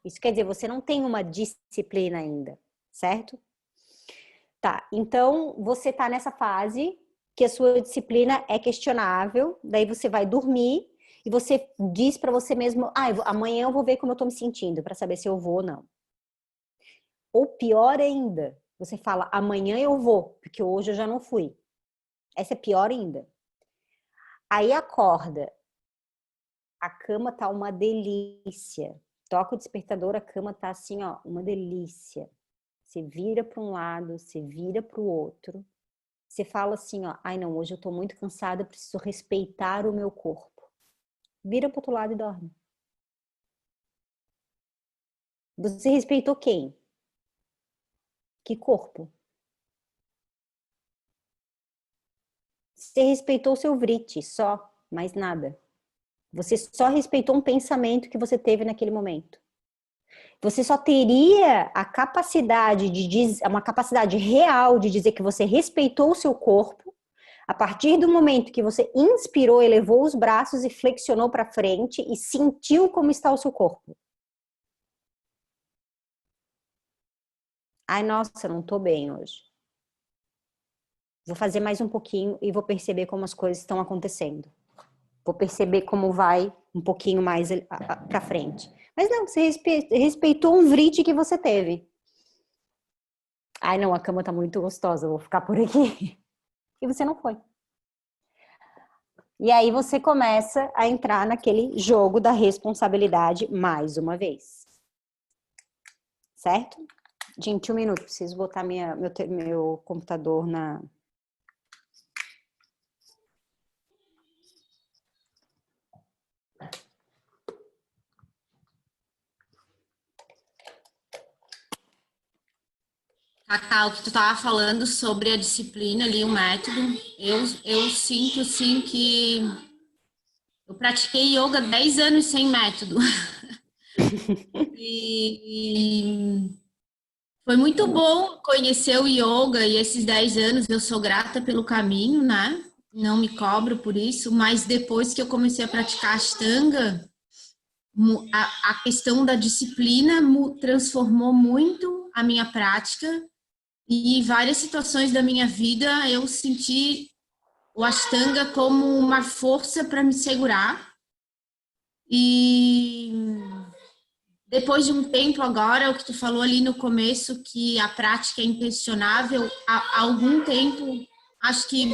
Isso quer dizer, você não tem uma disciplina ainda, certo? Tá, então você tá nessa fase que a sua disciplina é questionável, daí você vai dormir e você diz pra você mesmo, amanhã eu vou ver como eu tô me sentindo, pra saber se eu vou ou não. Ou pior ainda, você fala, amanhã eu vou, porque hoje eu já não fui. Essa é pior ainda. Aí acorda, a cama tá uma delícia. Toca o despertador, a cama tá assim, ó, uma delícia. Você vira para um lado, você vira para o outro. Você fala assim, ó, não, hoje eu tô muito cansada, preciso respeitar o meu corpo. Vira para o outro lado e dorme. Você respeitou quem? Que corpo? Você respeitou o seu vrite, só, mais nada. Você só respeitou um pensamento que você teve naquele momento. Você só teria a capacidade uma capacidade real de dizer que você respeitou o seu corpo a partir do momento que você inspirou, elevou os braços e flexionou para frente e sentiu como está o seu corpo. Nossa, não tô bem hoje. Vou fazer mais um pouquinho e vou perceber como as coisas estão acontecendo. Vou perceber como vai um pouquinho mais para frente. Mas não, você respeitou um vrite que você teve. Não, a cama tá muito gostosa, vou ficar por aqui. E você não foi. E aí você começa a entrar naquele jogo da responsabilidade mais uma vez. Certo? Gente, 1 minuto, preciso botar meu computador na... Cacau, que tu estava falando sobre a disciplina ali, o método, eu sinto, assim, que eu pratiquei yoga 10 anos sem método. E foi muito bom conhecer o yoga e esses 10 anos, eu sou grata pelo caminho, né? Não me cobro por isso, mas depois que eu comecei a praticar Ashtanga, a questão da disciplina transformou muito a minha prática. E em várias situações da minha vida, eu senti o Ashtanga como uma força para me segurar. E depois de um tempo agora, o que tu falou ali no começo, que a prática é inquestionável, há algum tempo, acho que,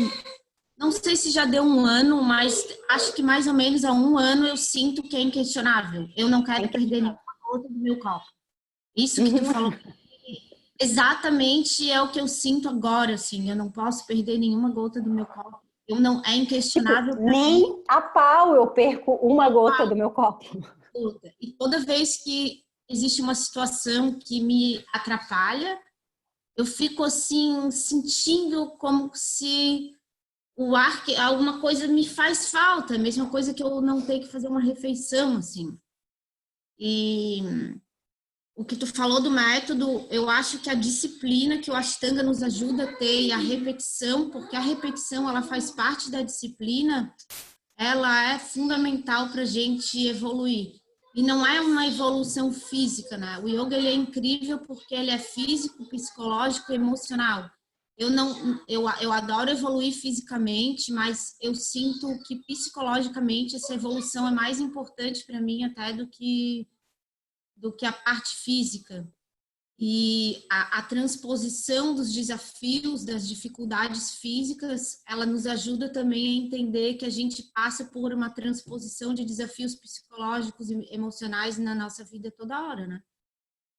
não sei se já deu 1 ano, mas acho que mais ou menos há 1 ano eu sinto que é inquestionável. Eu não quero perder nenhuma gota do meu copo. Isso que tu falou exatamente é o que eu sinto agora, assim, eu não posso perder nenhuma gota do meu copo. Eu não, é inquestionável. Tipo, nem a pau eu perco uma gota do meu copo. E toda vez que existe uma situação que me atrapalha, eu fico assim, sentindo como se o ar, alguma coisa me faz falta, a mesma coisa que eu não tenho que fazer uma refeição, assim. E o que tu falou do método, eu acho que a disciplina que o Ashtanga nos ajuda a ter e a repetição, porque a repetição, ela faz parte da disciplina, ela é fundamental para a gente evoluir. E não é uma evolução física, né? O yoga, ele é incrível porque ele é físico, psicológico e emocional. Eu adoro evoluir fisicamente, mas eu sinto que psicologicamente essa evolução é mais importante para mim até do que a parte física. E a transposição dos desafios, das dificuldades físicas, ela nos ajuda também a entender que a gente passa por uma transposição de desafios psicológicos e emocionais na nossa vida toda hora, né?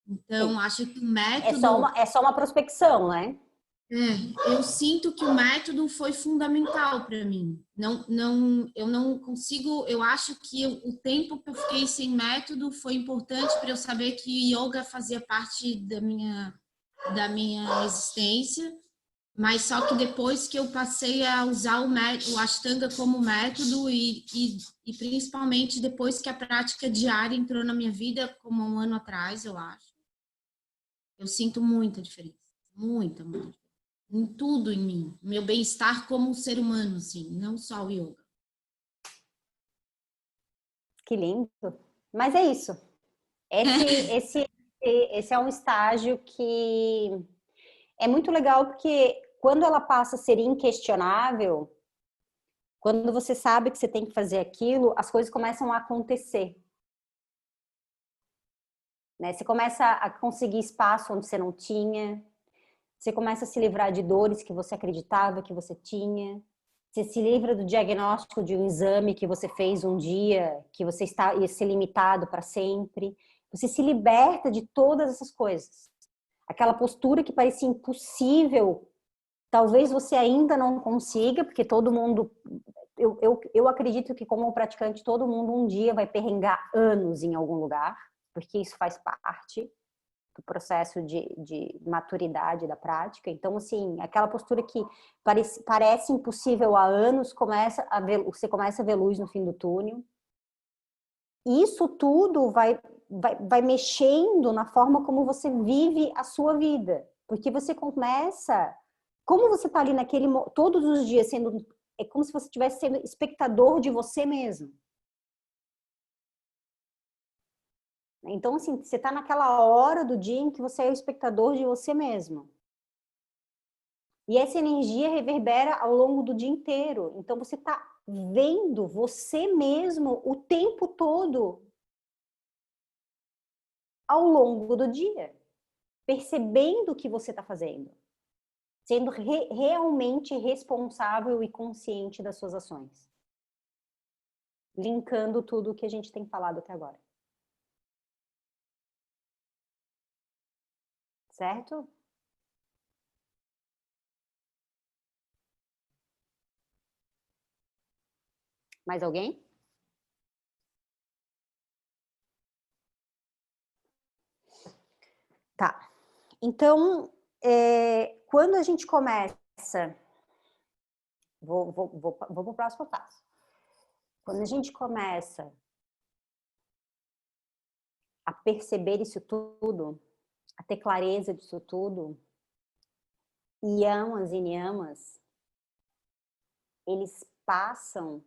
Então, acho que o método... É só uma prospecção, né? eu sinto que o método foi fundamental para mim. Eu não consigo, eu acho que o tempo que eu fiquei sem método foi importante para eu saber que yoga fazia parte da minha existência, mas só que depois que eu passei a usar o Ashtanga como método e principalmente depois que a prática diária entrou na minha vida, como um ano atrás, eu acho, eu sinto muita diferença, muita diferença. Em tudo em mim, meu bem-estar como um ser humano, assim, não só o yoga. Que lindo. Mas é isso. Esse é um estágio que é muito legal porque quando ela passa a ser inquestionável, quando você sabe que você tem que fazer aquilo, as coisas começam a acontecer. Né? Você começa a conseguir espaço onde você não tinha. Você começa a se livrar de dores que você acreditava que você tinha. Você se livra do diagnóstico de um exame que você fez um dia, que você ia ser limitado para sempre. Você se liberta de todas essas coisas. Aquela postura que parecia impossível, talvez você ainda não consiga, porque todo mundo... Eu acredito que como praticante, todo mundo um dia vai perrengar anos em algum lugar, porque isso faz parte do processo de maturidade da prática. Então, assim, aquela postura que parece impossível há anos, você começa a ver luz no fim do túnel. Isso tudo vai mexendo na forma como você vive a sua vida. Porque você começa... Como você está ali todos os dias sendo... É como se você estivesse sendo espectador de você mesmo. Então, assim, você está naquela hora do dia em que você é o espectador de você mesmo. E essa energia reverbera ao longo do dia inteiro. Então, você está vendo você mesmo o tempo todo ao longo do dia. Percebendo o que você está fazendo. Sendo realmente responsável e consciente das suas ações. Linkando tudo o que a gente tem falado até agora. Certo? Mais alguém? Tá. Então, quando a gente começa... Vou para o próximo passo. Quando a gente começa a perceber isso tudo, a ter clareza disso tudo, yamas e niyamas, eles passam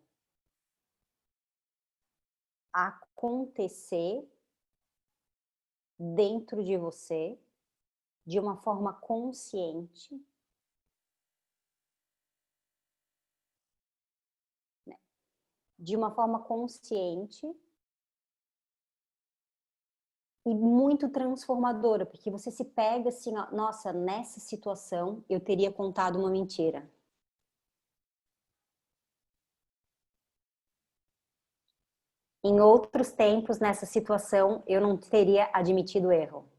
a acontecer dentro de você de uma forma consciente, né? De uma forma consciente e muito transformadora, porque você se pega assim, ó, nossa, nessa situação eu teria contado uma mentira. Em outros tempos, nessa situação, eu não teria admitido o erro.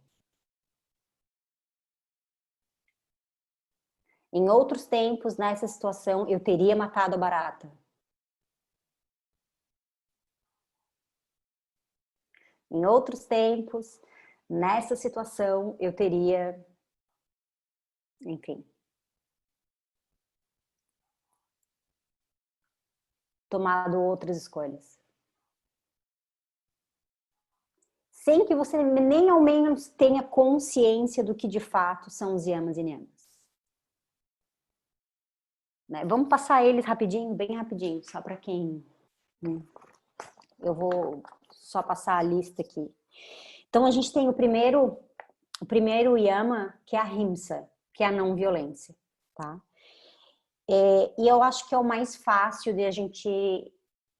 Em outros tempos, nessa situação, eu teria matado a barata. Em outros tempos, nessa situação eu teria, enfim, tomado outras escolhas. Sem que você nem ao menos tenha consciência do que de fato são os yamas e niyamas. Né? Vamos passar eles rapidinho, bem rapidinho, só para quem... Eu vou só passar a lista aqui. Então, a gente tem o primeiro yama, que é a ahimsa, que é a não violência, tá? E eu acho que é o mais fácil de a gente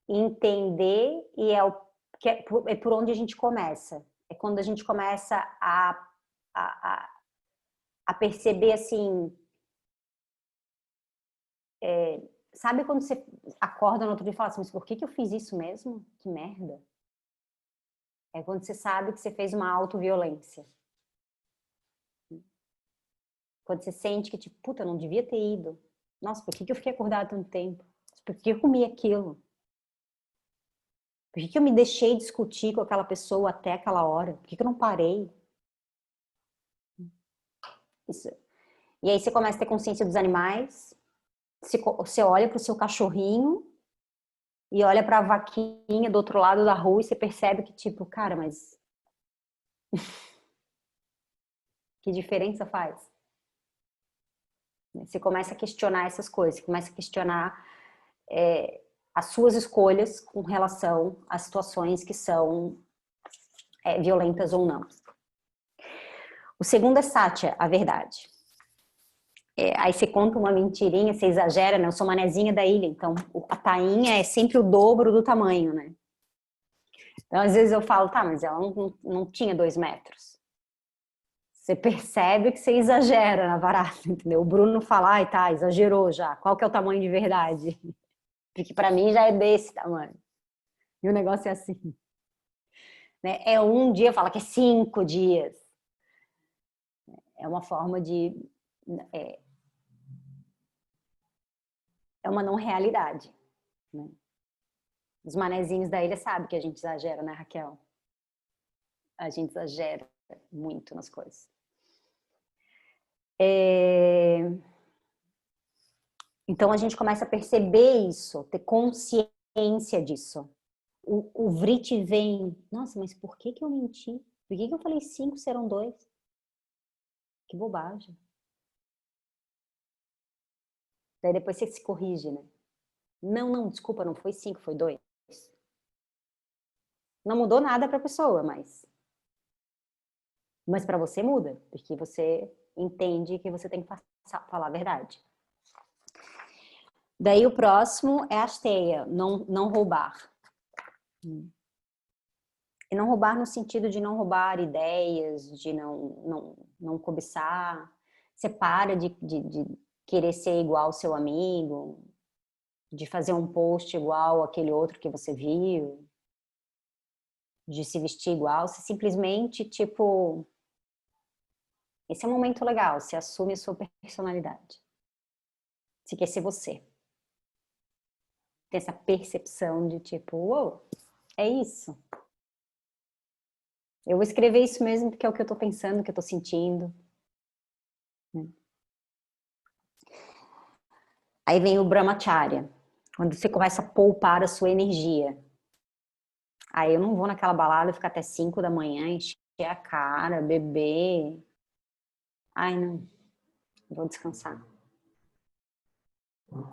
entender e é por onde a gente começa. É quando a gente começa a perceber, assim... sabe quando você acorda no outro dia e fala assim, mas por que eu fiz isso mesmo? Que merda. É quando você sabe que você fez uma autoviolência. Quando você sente que, tipo, puta, eu não devia ter ido. Nossa, por que eu fiquei acordada tanto tempo? Por que eu comi aquilo? Por que eu me deixei discutir com aquela pessoa até aquela hora? Por que eu não parei? Isso. E aí você começa a ter consciência dos animais. Você olha para o seu cachorrinho e olha para a vaquinha do outro lado da rua e você percebe que, tipo, cara, mas que diferença faz? Você começa a questionar essas coisas, você começa a questionar as suas escolhas com relação às situações que são violentas ou não. O segundo é Satya, a verdade. Aí você conta uma mentirinha, você exagera, né? Eu sou manezinha da ilha, então a tainha é sempre o dobro do tamanho, né? Então, às vezes eu falo, tá, mas ela não tinha 2 metros. Você percebe que você exagera na barata, entendeu? O Bruno fala, ai, tá, exagerou já. Qual que é o tamanho de verdade? Porque pra mim já é desse tamanho. E o negócio é assim. Né? É um dia, fala que é 5 dias. É uma forma de... É uma não realidade. Né? Os manezinhos da ilha sabem que a gente exagera, né, Raquel? A gente exagera muito nas coisas. Então a gente começa a perceber isso, ter consciência disso. O Vrit vem, nossa, mas por que eu menti? Por que eu falei 5 serão 2? Que bobagem. Daí depois você se corrige, né? Não, desculpa, não foi 5, foi 2. Não mudou nada para a pessoa, mas para você muda, porque você entende que você tem que falar a verdade. Daí o próximo é a asteia, não roubar. E não roubar no sentido de não roubar ideias, de não cobiçar. Você para de querer ser igual ao seu amigo, de fazer um post igual aquele outro que você viu, de se vestir igual. Você simplesmente, tipo... Esse é um momento legal, você assume a sua personalidade. Você quer ser você. Tem essa percepção de tipo, uou, é isso. Eu vou escrever isso mesmo porque é o que eu tô pensando, o que eu tô sentindo. Aí vem o Brahmacharya, quando você começa a poupar a sua energia. Aí eu não vou naquela balada ficar até 5 da manhã, encher a cara, beber. Ai, não. Vou descansar.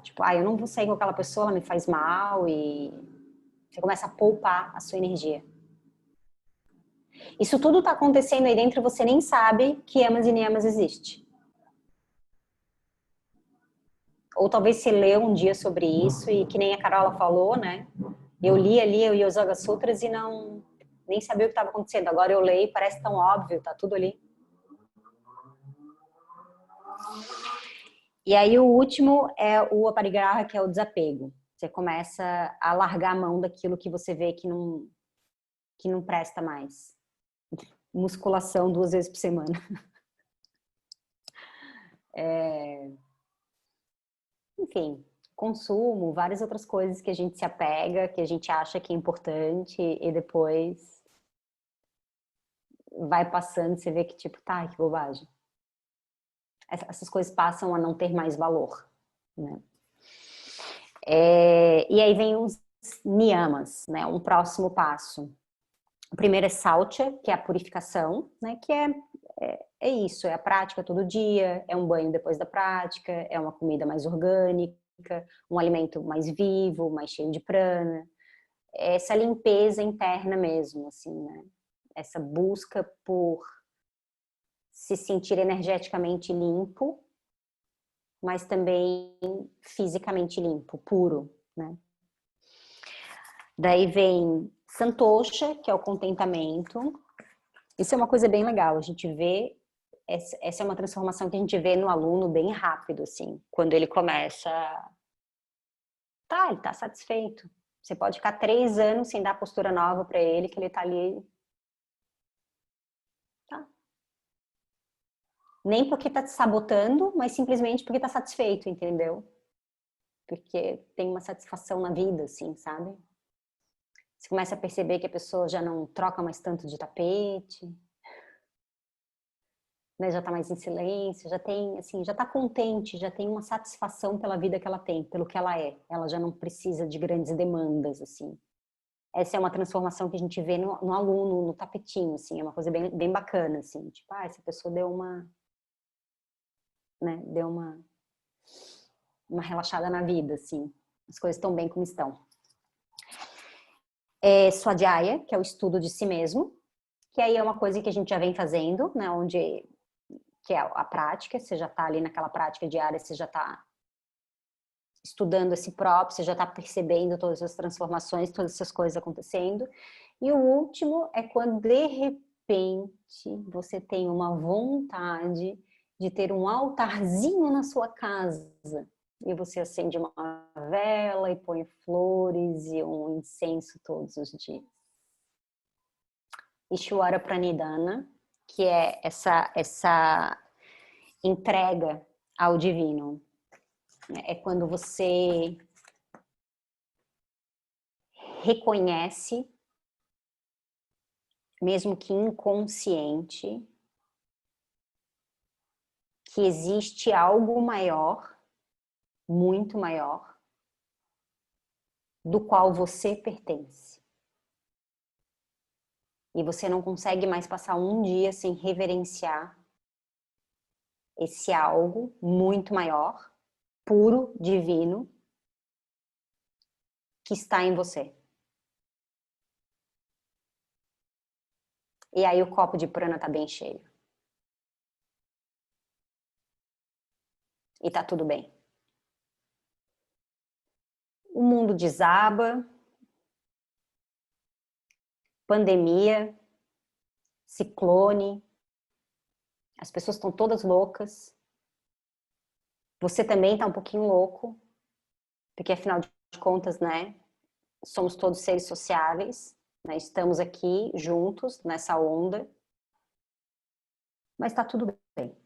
Tipo, eu não vou sair com aquela pessoa, ela me faz mal e você começa a poupar a sua energia. Isso tudo tá acontecendo aí dentro e você nem sabe que yamas e niyamas existe. Ou talvez você leu um dia sobre isso e que nem a Carola falou, né? Eu li ali o Yoga Sutras e nem sabia o que estava acontecendo. Agora eu leio e parece tão óbvio, tá tudo ali. E aí o último é o aparigraha, que é o desapego. Você começa a largar a mão daquilo que você vê que não presta mais. Musculação 2 vezes por semana. Enfim, consumo, várias outras coisas que a gente se apega, que a gente acha que é importante e depois vai passando, você vê que tipo, tá, que bobagem. Essas coisas passam a não ter mais valor, né? E aí vem os niyamas, né? Um próximo passo. O primeiro é Saucha, que é a purificação, né? Que é isso, é a prática todo dia, é um banho depois da prática, é uma comida mais orgânica, um alimento mais vivo, mais cheio de prana. É essa limpeza interna mesmo, assim, né? Essa busca por se sentir energeticamente limpo, mas também fisicamente limpo, puro, né? Daí vem Santosha, que é o contentamento. Isso é uma coisa bem legal, a gente vê, essa é uma transformação que a gente vê no aluno bem rápido, assim, quando ele começa, ele tá satisfeito. Você pode ficar 3 anos sem dar postura nova para ele, que ele tá ali, tá. Nem porque tá te sabotando, mas simplesmente porque tá satisfeito, entendeu? Porque tem uma satisfação na vida, assim, sabe? Você começa a perceber que a pessoa já não troca mais tanto de tapete, né? Já tá mais em silêncio, já tem, assim, já tá contente, já tem uma satisfação pela vida que ela tem, pelo que ela é. Ela já não precisa de grandes demandas, assim. Essa é uma transformação que a gente vê no aluno, no tapetinho, assim, é uma coisa bem, bem bacana, assim. Tipo, essa pessoa deu uma, né, deu uma relaxada na vida, assim. As coisas estão bem como estão. Swadhyaya, que é o estudo de si mesmo, que aí é uma coisa que a gente já vem fazendo, né, que é a prática, você já está ali naquela prática diária, você já está estudando a si próprio, você já está percebendo todas as transformações, todas essas coisas acontecendo. E o último é quando, de repente, você tem uma vontade de ter um altarzinho na sua casa. E você acende uma vela e põe flores e um incenso todos os dias. Ishvara Pranidhana, que é essa entrega ao divino. É quando você reconhece, mesmo que inconsciente, que existe algo maior, muito maior, do qual você pertence. E você não consegue mais passar um dia sem reverenciar esse algo muito maior, puro, divino, que está em você. E aí o copo de prana tá bem cheio. E tá tudo bem. O mundo desaba, pandemia, ciclone, as pessoas estão todas loucas. Você também está um pouquinho louco, porque afinal de contas, né, somos todos seres sociáveis, né, estamos aqui juntos nessa onda, mas está tudo bem.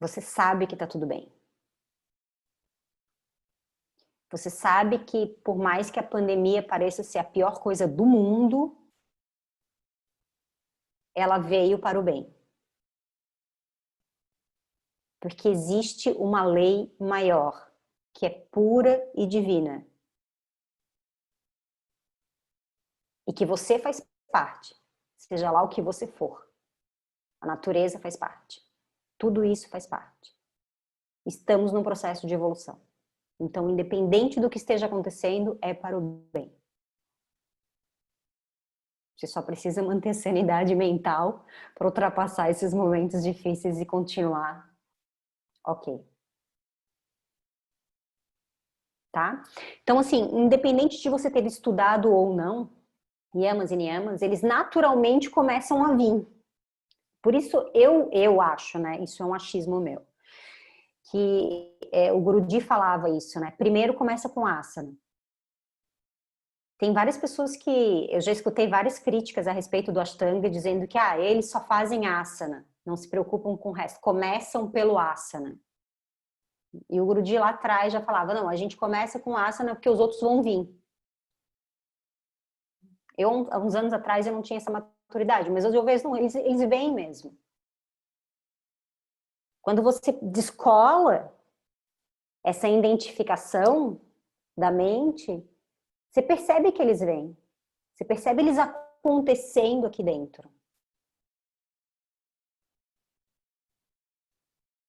Você sabe que está tudo bem. Você sabe que por mais que a pandemia pareça ser a pior coisa do mundo, ela veio para o bem. Porque existe uma lei maior, que é pura e divina. E que você faz parte, seja lá o que você for. A natureza faz parte. Tudo isso faz parte. Estamos num processo de evolução. Então, independente do que esteja acontecendo, é para o bem. Você só precisa manter a sanidade mental para ultrapassar esses momentos difíceis e continuar ok. Tá? Então, assim, independente de você ter estudado ou não, yamas e niyamas, eles naturalmente começam a vir. Por isso, eu acho, né? Isso é um achismo meu. Que o Guruji falava isso, né? Primeiro começa com asana. Tem várias pessoas que... Eu já escutei várias críticas a respeito do Ashtanga, dizendo que eles só fazem asana, não se preocupam com o resto. Começam pelo asana. E o Guruji lá atrás já falava, não, a gente começa com asana porque os outros vão vir. há uns anos atrás, eu não tinha essa maturidade, mas hoje eu vejo, não, eles vêm mesmo. Quando você descola essa identificação da mente, você percebe que eles vêm. Você percebe eles acontecendo aqui dentro.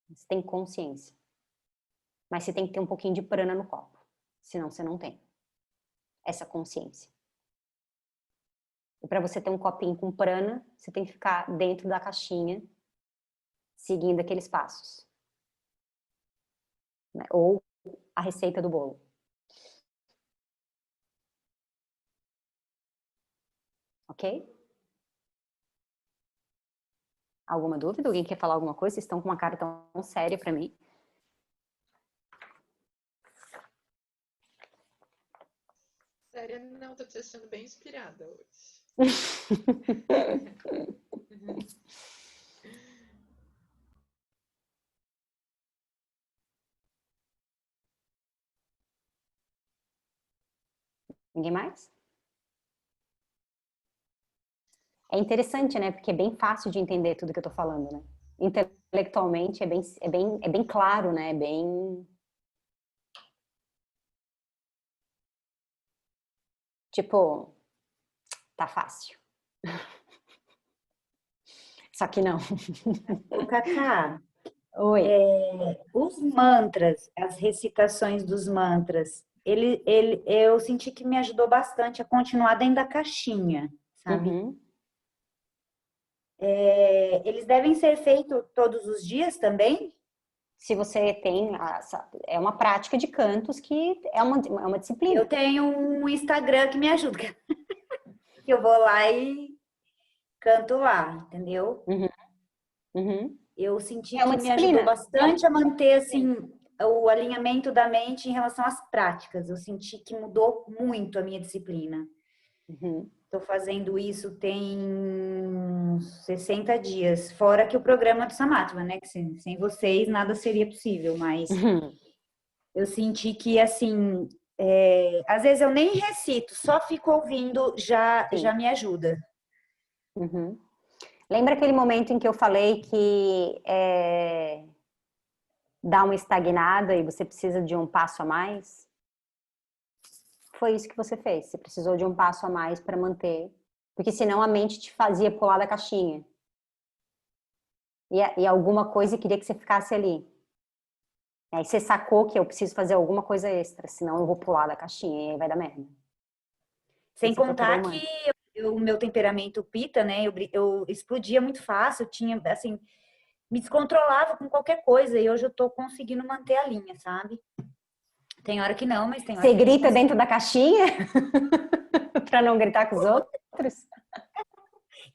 Você tem consciência. Mas você tem que ter um pouquinho de prana no copo. Senão você não tem essa consciência. E para você ter um copinho com prana, você tem que ficar dentro da caixinha, seguindo aqueles passos. Né? Ou a receita do bolo. Ok? Alguma dúvida? Alguém quer falar alguma coisa? Vocês estão com uma cara tão séria para mim. Séria não, tô te achando bem inspirada hoje. Ninguém mais? É interessante, né? Porque é bem fácil de entender tudo que eu tô falando, né? Intelectualmente é bem claro, né? É bem... Tipo, tá fácil. Só que não. Ô, Cacá, Oi. os mantras, as recitações dos mantras, eu senti que me ajudou bastante a continuar dentro da caixinha, sabe? Uhum. Eles devem ser feitos todos os dias também? Se você tem... É uma prática de cantos que é uma disciplina. Eu tenho um Instagram que me ajuda. Que eu vou lá e canto lá, entendeu? Uhum. Eu senti É uma que me ajudou disciplina. bastante a manter, assim, o alinhamento da mente em relação às práticas. Eu senti que mudou muito a minha disciplina. Uhum. Estou fazendo isso tem uns 60 dias, fora que o programa do Samatva, né? Que sem vocês nada seria possível, mas Uhum. eu senti que, assim, às vezes eu nem recito, só fico ouvindo, já me ajuda. Uhum. Lembra aquele momento em que eu falei que dá uma estagnada e você precisa de um passo a mais? Foi isso que você fez. Você precisou de um passo a mais para manter. Porque senão a mente te fazia pular da caixinha. E alguma coisa queria que você ficasse ali. Aí você sacou que eu preciso fazer alguma coisa extra, senão eu vou pular da caixinha e aí vai dar merda. Sem Você procurou contar mais. que o meu temperamento pita, né? Eu explodia muito fácil, eu tinha, assim, me descontrolava com qualquer coisa e hoje eu tô conseguindo manter a linha, sabe? Tem hora que não, mas tem hora Você que eu grita consigo. dentro da caixinha para não gritar com os outros?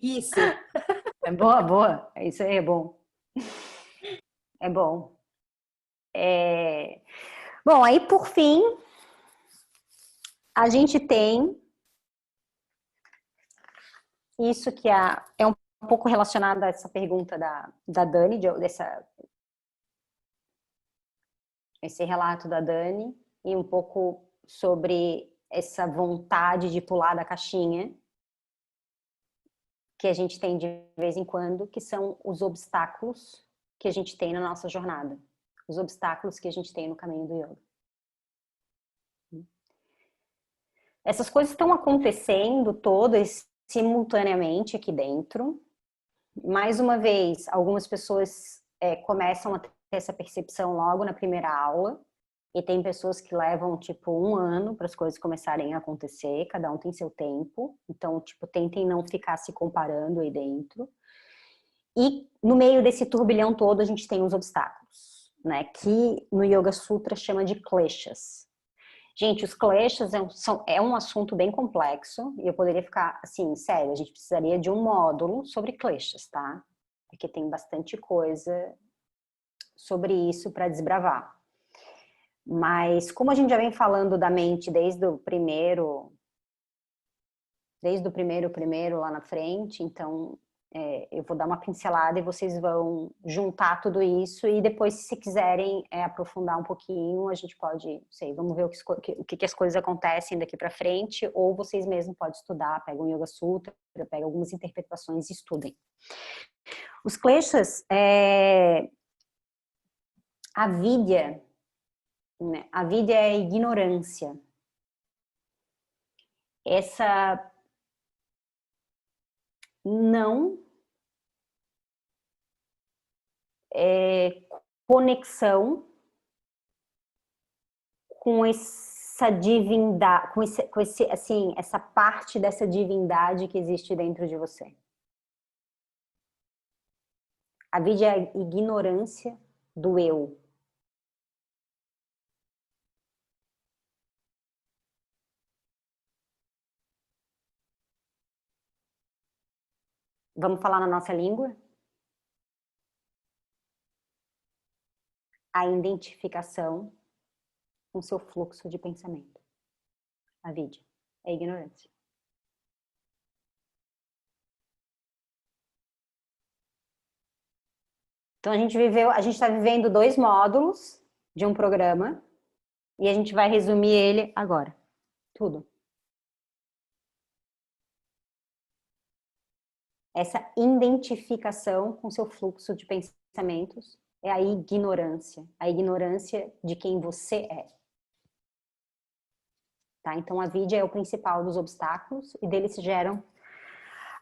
Isso. É boa, boa. Isso aí é bom. É bom. Bom, aí por fim, a gente tem isso que é um pouco relacionado a essa pergunta da Dani, esse relato da Dani, e um pouco sobre essa vontade de pular da caixinha que a gente tem de vez em quando, que são os obstáculos que a gente tem na nossa jornada. Os obstáculos que a gente tem no caminho do yoga. Essas coisas estão acontecendo todas simultaneamente aqui dentro. Mais uma vez, algumas pessoas começam a ter essa percepção logo na primeira aula, e tem pessoas que levam, tipo, 1 ano para as coisas começarem a acontecer, cada um tem seu tempo, então, tipo, tentem não ficar se comparando aí dentro. E no meio desse turbilhão todo, a gente tem os obstáculos, né, que no Yoga Sutra chama de kleshas. Gente, os kleshas é um assunto bem complexo, e eu poderia ficar, assim, sério, a gente precisaria de um módulo sobre kleshas, tá? Porque tem bastante coisa sobre isso para desbravar. Mas como a gente já vem falando da mente desde o primeiro lá na frente, então eu vou dar uma pincelada e vocês vão juntar tudo isso e depois, se quiserem aprofundar um pouquinho, a gente pode, sei, vamos ver o que as coisas acontecem daqui para frente, ou vocês mesmos podem estudar, pegam o Yoga Sutra, pegam algumas interpretações e estudem. Os kleshas, avidya, né? Avidya é ignorância. Essa não conexão com essa divindade, com esse, assim, essa parte dessa divindade que existe dentro de você. A vida é a ignorância do eu. Vamos falar na nossa língua? A identificação com seu fluxo de pensamento. A vida é a ignorância. Então a gente está vivendo 2 módulos de um programa e a gente vai resumir ele agora. Tudo. Essa identificação com seu fluxo de pensamentos é a ignorância de quem você é. Tá? Então a vidya é o principal dos obstáculos e deles se geram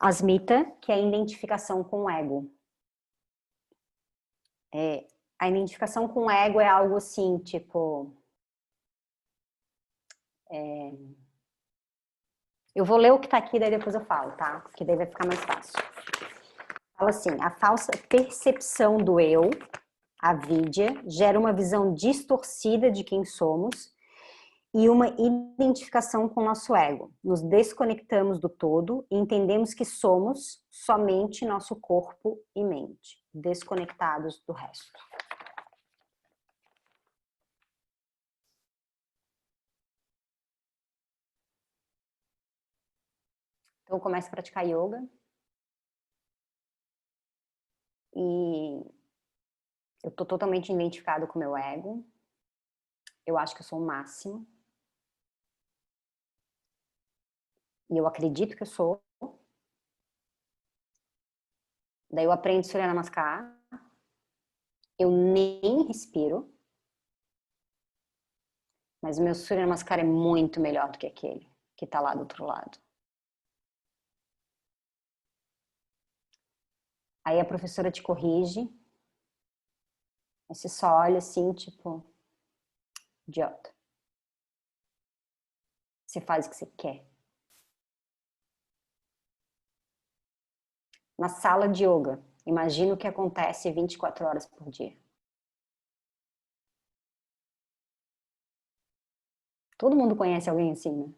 as mita, que é a identificação com o ego. A identificação com o ego é algo assim, tipo... Eu vou ler o que tá aqui, daí depois eu falo, tá? Porque daí vai ficar mais fácil. Fala assim, a falsa percepção do eu, a vidya, gera uma visão distorcida de quem somos e uma identificação com o nosso ego. Nos desconectamos do todo e entendemos que somos somente nosso corpo e mente, desconectados do resto. Então, comece a praticar yoga. E eu tô totalmente identificado com o meu ego. Eu acho que eu sou o máximo. E eu acredito que eu sou. Daí eu aprendo Surya Namaskar. Eu nem respiro. Mas o meu Surya Namaskar é muito melhor do que aquele que tá lá do outro lado. Aí a professora te corrige. Aí você só olha assim, tipo, idiota. Você faz o que você quer. Na sala de yoga, imagina o que acontece 24 horas por dia. Todo mundo conhece alguém assim, né?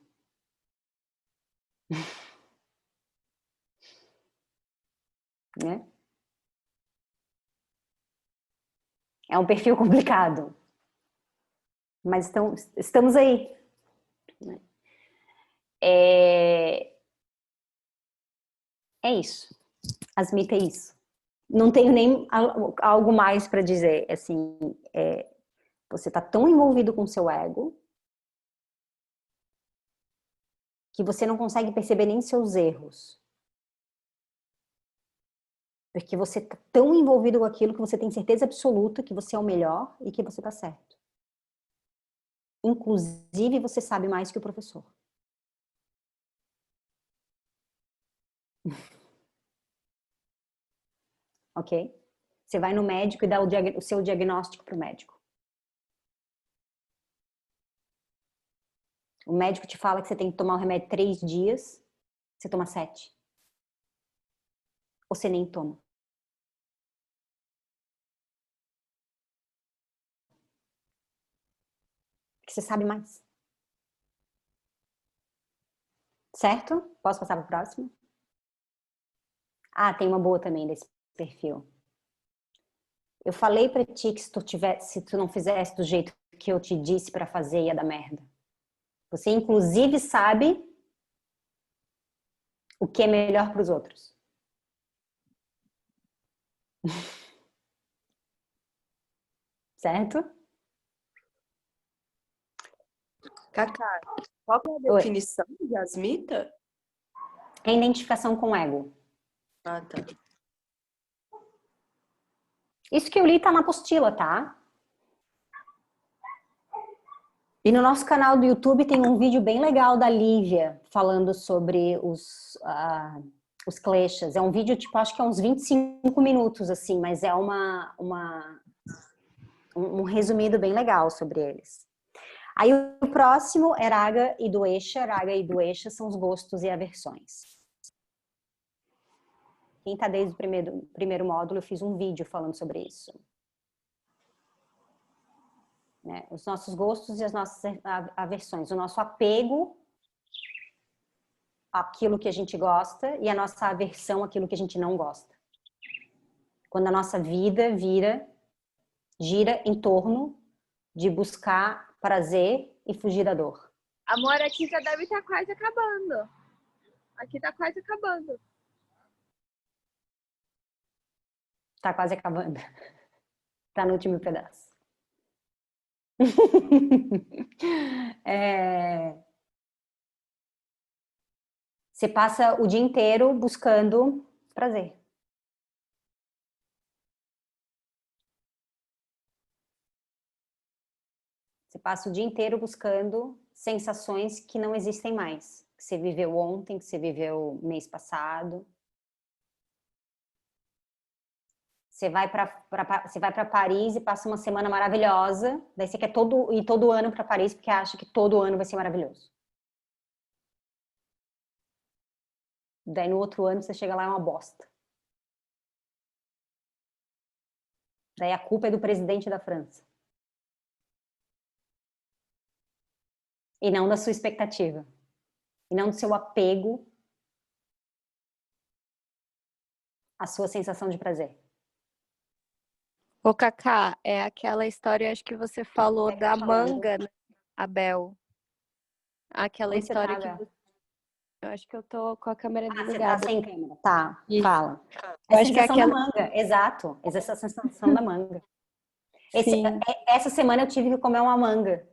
Né? É um perfil complicado. Mas estamos aí. É isso. Asmita é isso. Não tenho nem algo mais para dizer. Assim, você está tão envolvido com o seu ego que você não consegue perceber nem seus erros. Porque você está tão envolvido com aquilo que você tem certeza absoluta que você é o melhor e que você está certo. Inclusive, você sabe mais que o professor. Ok? Você vai no médico e dá o seu diagnóstico para o médico. O médico te fala que você tem que tomar o remédio 3 dias, você toma 7. Ou você nem toma. Porque você sabe mais. Certo? Posso passar para o próximo? Ah, tem uma boa também desse perfil. Eu falei para ti que se tu não fizesse do jeito que eu te disse para fazer, ia dar merda. Você, inclusive, sabe o que é melhor para os outros. Certo? Cacá, qual que é a Oi. definição de asmita? É identificação com o ego. Ah, tá. Isso que eu li tá na apostila, tá? E no nosso canal do YouTube tem um vídeo bem legal da Lívia falando sobre os kleshas. É um vídeo, tipo, acho que é uns 25 minutos, assim, mas é um resumido bem legal sobre eles. Aí o próximo é Raga e Dvesha. Raga e Dvesha são os gostos e aversões. Quem tá desde o primeiro módulo, eu fiz um vídeo falando sobre isso. Né? Os nossos gostos e as nossas aversões. O nosso apego àquilo que a gente gosta e a nossa aversão àquilo que a gente não gosta. Quando a nossa vida gira em torno de buscar prazer e fugir da dor. Amor, aqui já deve estar quase acabando. Aqui tá quase acabando. Tá quase acabando. Tá no último pedaço. Você passa o dia inteiro buscando prazer. Você passa o dia inteiro buscando sensações que não existem mais. Que você viveu ontem, que você viveu mês passado. Você vai para Paris e passa uma semana maravilhosa. Daí você quer ir todo ano para Paris porque acha que todo ano vai ser maravilhoso. Daí no outro ano você chega lá e é uma bosta. Daí a culpa é do presidente da França. E não da sua expectativa. E não do seu apego à sua sensação de prazer. Ô, Cacá, é aquela história, acho que você falou da manga, né, Abel? Aquela Onde você história tá, que Gá? eu acho que eu tô com a câmera Você tá desligada. sem câmera. Tá, Isso. fala. Eu É a acho que é sensação da aquela. manga, exato. Essa sensação da manga. Sim. Essa semana eu tive que comer uma manga.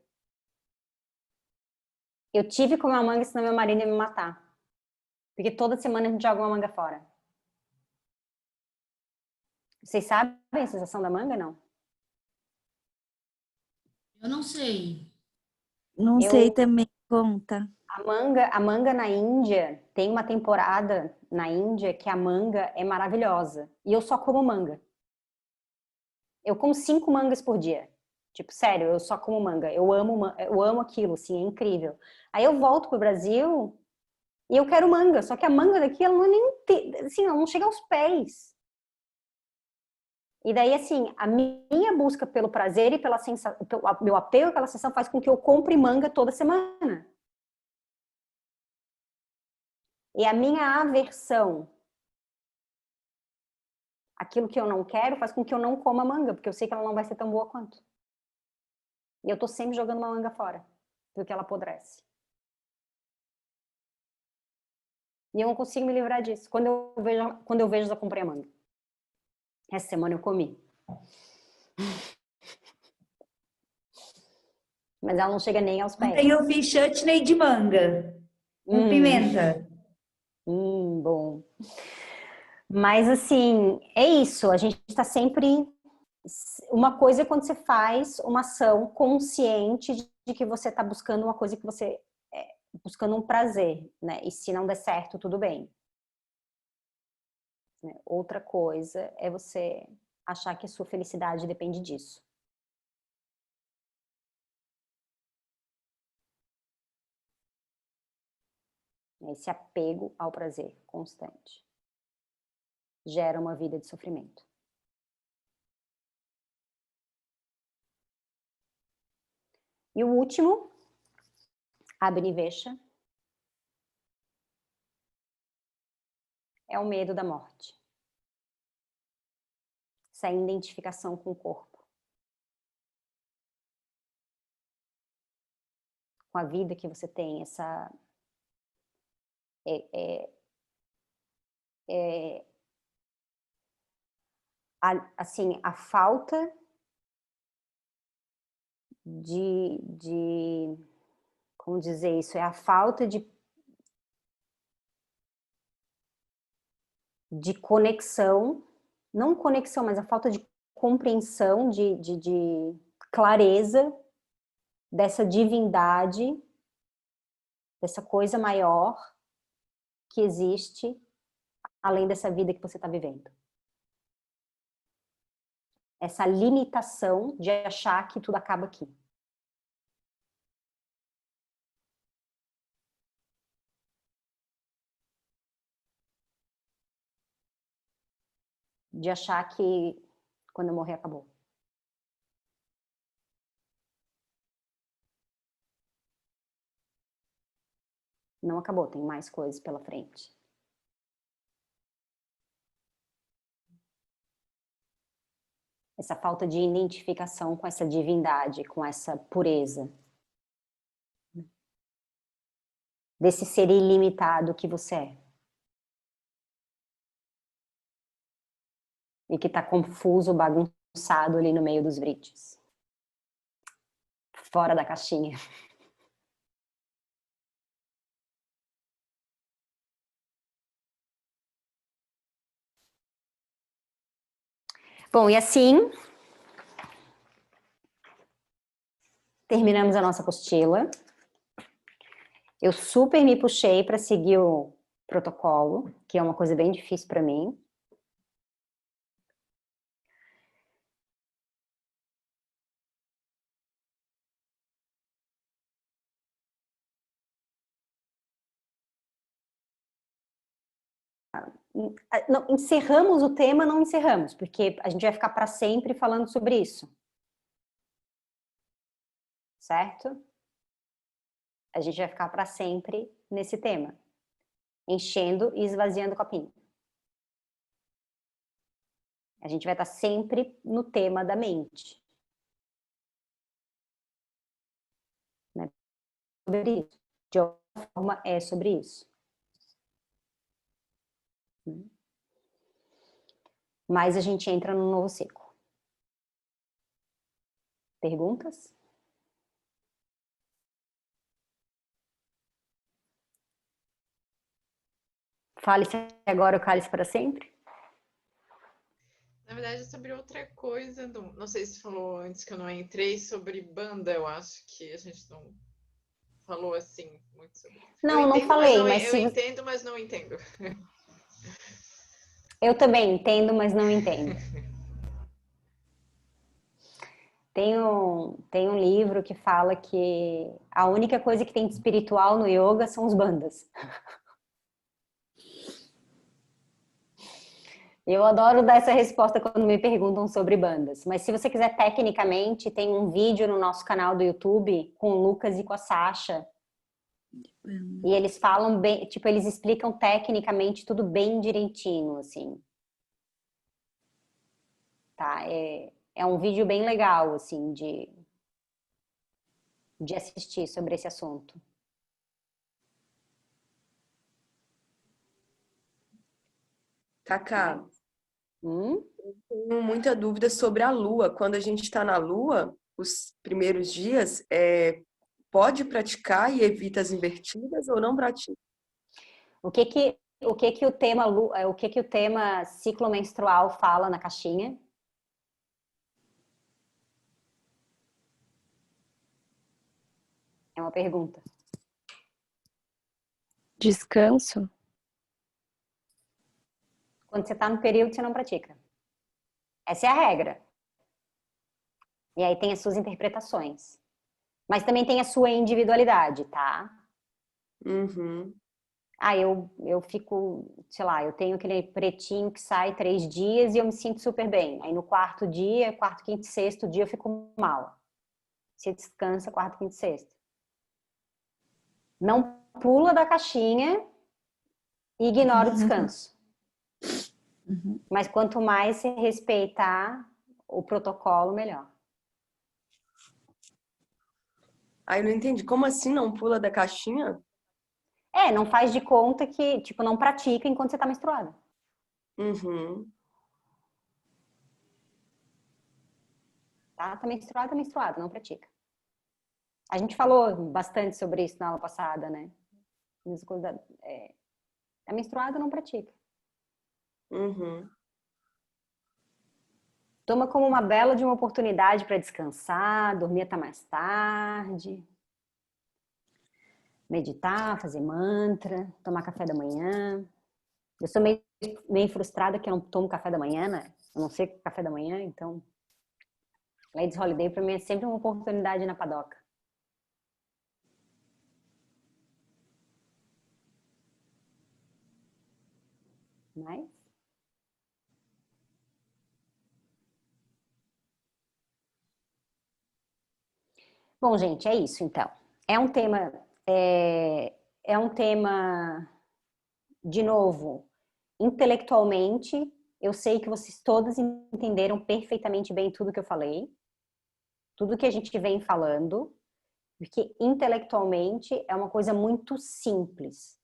Eu tive que comer uma manga, senão meu marido ia me matar. Porque toda semana a gente joga uma manga fora. Vocês sabem a sensação da manga, não? Eu não sei. Não sei também, conta. A manga na Índia, tem uma temporada na Índia que a manga é maravilhosa. E eu só como manga. Eu como 5 mangas por dia. Tipo, sério, eu só como manga. Eu amo aquilo, assim, é incrível. Aí eu volto pro Brasil e eu quero manga. Só que a manga daqui, ela não é nem, assim, ela não chega aos pés. E daí, assim, a minha busca pelo prazer e pela sensação, meu apego pela sensação faz com que eu compre manga toda semana. E a minha aversão, aquilo que eu não quero, faz com que eu não coma manga, porque eu sei que ela não vai ser tão boa quanto. E eu tô sempre jogando uma manga fora, porque ela apodrece. E eu não consigo me livrar disso. Quando eu vejo, já comprei a manga. Essa semana eu comi. Mas ela não chega nem aos pés. Ontem eu fiz chutney de manga com pimenta. Bom. Mas assim, é isso. A gente está sempre... Uma coisa é quando você faz uma ação consciente de que você está buscando uma coisa que você... buscando um prazer, né? E se não der certo, tudo bem. Outra coisa é você achar que a sua felicidade depende disso. Esse apego ao prazer constante gera uma vida de sofrimento. E o último, Abnivesha, é o medo da morte. Essa identificação com o corpo. Com a vida que você tem, essa... assim, a falta como dizer isso? É a falta de conexão, não conexão, mas a falta de compreensão, de clareza dessa divindade, dessa coisa maior que existe além dessa vida que você está vivendo. Essa limitação de achar que tudo acaba aqui. De achar que quando eu morrer acabou. Não acabou, tem mais coisas pela frente. Essa falta de identificação com essa divindade, com essa pureza. Desse ser ilimitado que você é. E que está confuso, bagunçado ali no meio dos vrites. Fora da caixinha. Bom, e assim terminamos a nossa apostila. Eu super me puxei para seguir o protocolo, que é uma coisa bem difícil para mim. Não, encerramos o tema, não encerramos, porque a gente vai ficar para sempre falando sobre isso. Certo? A gente vai ficar para sempre nesse tema. Enchendo e esvaziando o copinho. A gente vai estar sempre no tema da mente. Né? Sobre isso. De alguma forma, é sobre isso. Mas a gente entra num novo ciclo. Perguntas? Fale-se agora o cálice para sempre? Na verdade, sobre outra coisa, não sei se falou antes que eu não entrei, sobre banda, eu acho que a gente não falou assim muito sobre isso. Não, não falei, mas eu entendo, mas não entendo. Eu também entendo, mas não entendo. Tem um livro que fala que a única coisa que tem de espiritual no yoga são os bandas. Eu adoro dar essa resposta quando me perguntam sobre bandas. Mas se você quiser tecnicamente, tem um vídeo no nosso canal do YouTube com o Lucas e com a Sasha. E eles falam bem, tipo, eles explicam tecnicamente tudo bem direitinho, assim. Tá? É um vídeo bem legal, assim, de assistir sobre esse assunto. Cacá, tenho muita dúvida sobre a Lua. Quando a gente está na Lua, os primeiros dias, pode praticar e evita as invertidas ou não pratica? O que o tema ciclo menstrual fala na caixinha? É uma pergunta. Descanso? Quando você está no período, você não pratica. Essa é a regra. E aí tem as suas interpretações. Mas também tem a sua individualidade, tá? Uhum. Ah, eu fico, sei lá, eu tenho aquele pretinho que sai 3 dias e eu me sinto super bem. Aí no quarto dia, quarto, quinto e sexto dia eu fico mal. Você descansa quarto, quinto e sexto. Não pula da caixinha e ignora o descanso. Mas quanto mais você respeitar o protocolo, melhor. Aí eu não entendi. Como assim não pula da caixinha? Não faz de conta que, tipo, não pratica enquanto você tá menstruada. Uhum. Tá? Tá menstruado, não pratica. A gente falou bastante sobre isso na aula passada, né? Tá menstruado, não pratica. Uhum. Toma como uma bela de uma oportunidade para descansar, dormir até mais tarde, meditar, fazer mantra, tomar café da manhã. Eu sou meio frustrada que eu não tomo café da manhã, né? Eu não sei café da manhã, então Ladies Holiday para mim é sempre uma oportunidade na padoca. Mas bom, gente, é isso então. É um tema, é um tema, de novo, intelectualmente, eu sei que vocês todas entenderam perfeitamente bem tudo que eu falei, tudo que a gente vem falando, porque intelectualmente é uma coisa muito simples.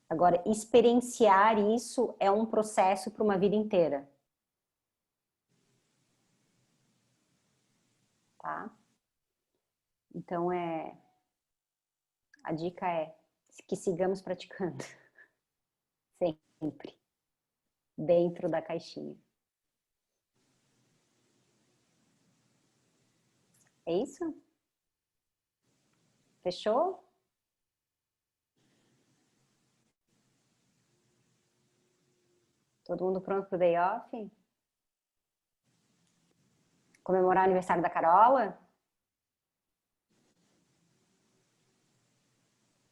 Agora, experienciar isso é um processo para uma vida inteira. Tá? Então, a dica é que sigamos praticando. Sempre. Dentro da caixinha. É isso? Fechou? Todo mundo pronto pro day off? Comemorar o aniversário da Carola?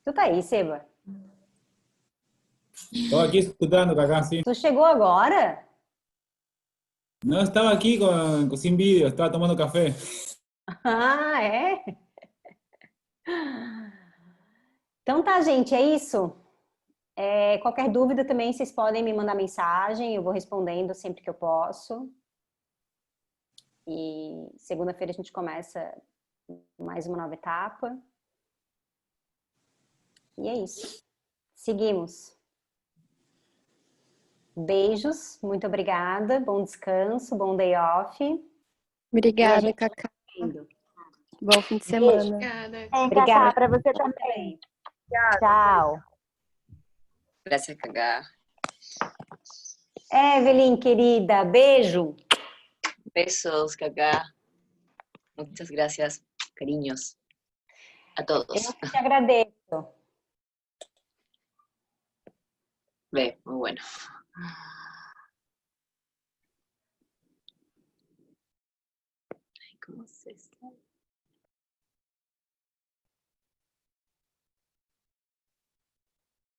Tu tá aí, Seba? Estou aquí escuchando, Cacá, sí. Tu chegou agora? No, estaba aquí sin vídeo, estaba tomando café. Ah, é? Então tá, gente, é isso. Qualquer dúvida também vocês podem me mandar mensagem, eu vou respondendo sempre que eu posso. E segunda-feira a gente começa mais uma nova etapa. E é isso. Seguimos. Beijos, muito obrigada, bom descanso, bom day off. Obrigada, Cacá. Bom fim de semana. Obrigada. Obrigada para você também. Tchau. Gracias, Cacá. Evelyn, querida, beijo. Besos, Cacá. Muchas gracias, cariños a todos. Eu te agradeço. Ve, muy bueno. Ay, ¿cómo es esto?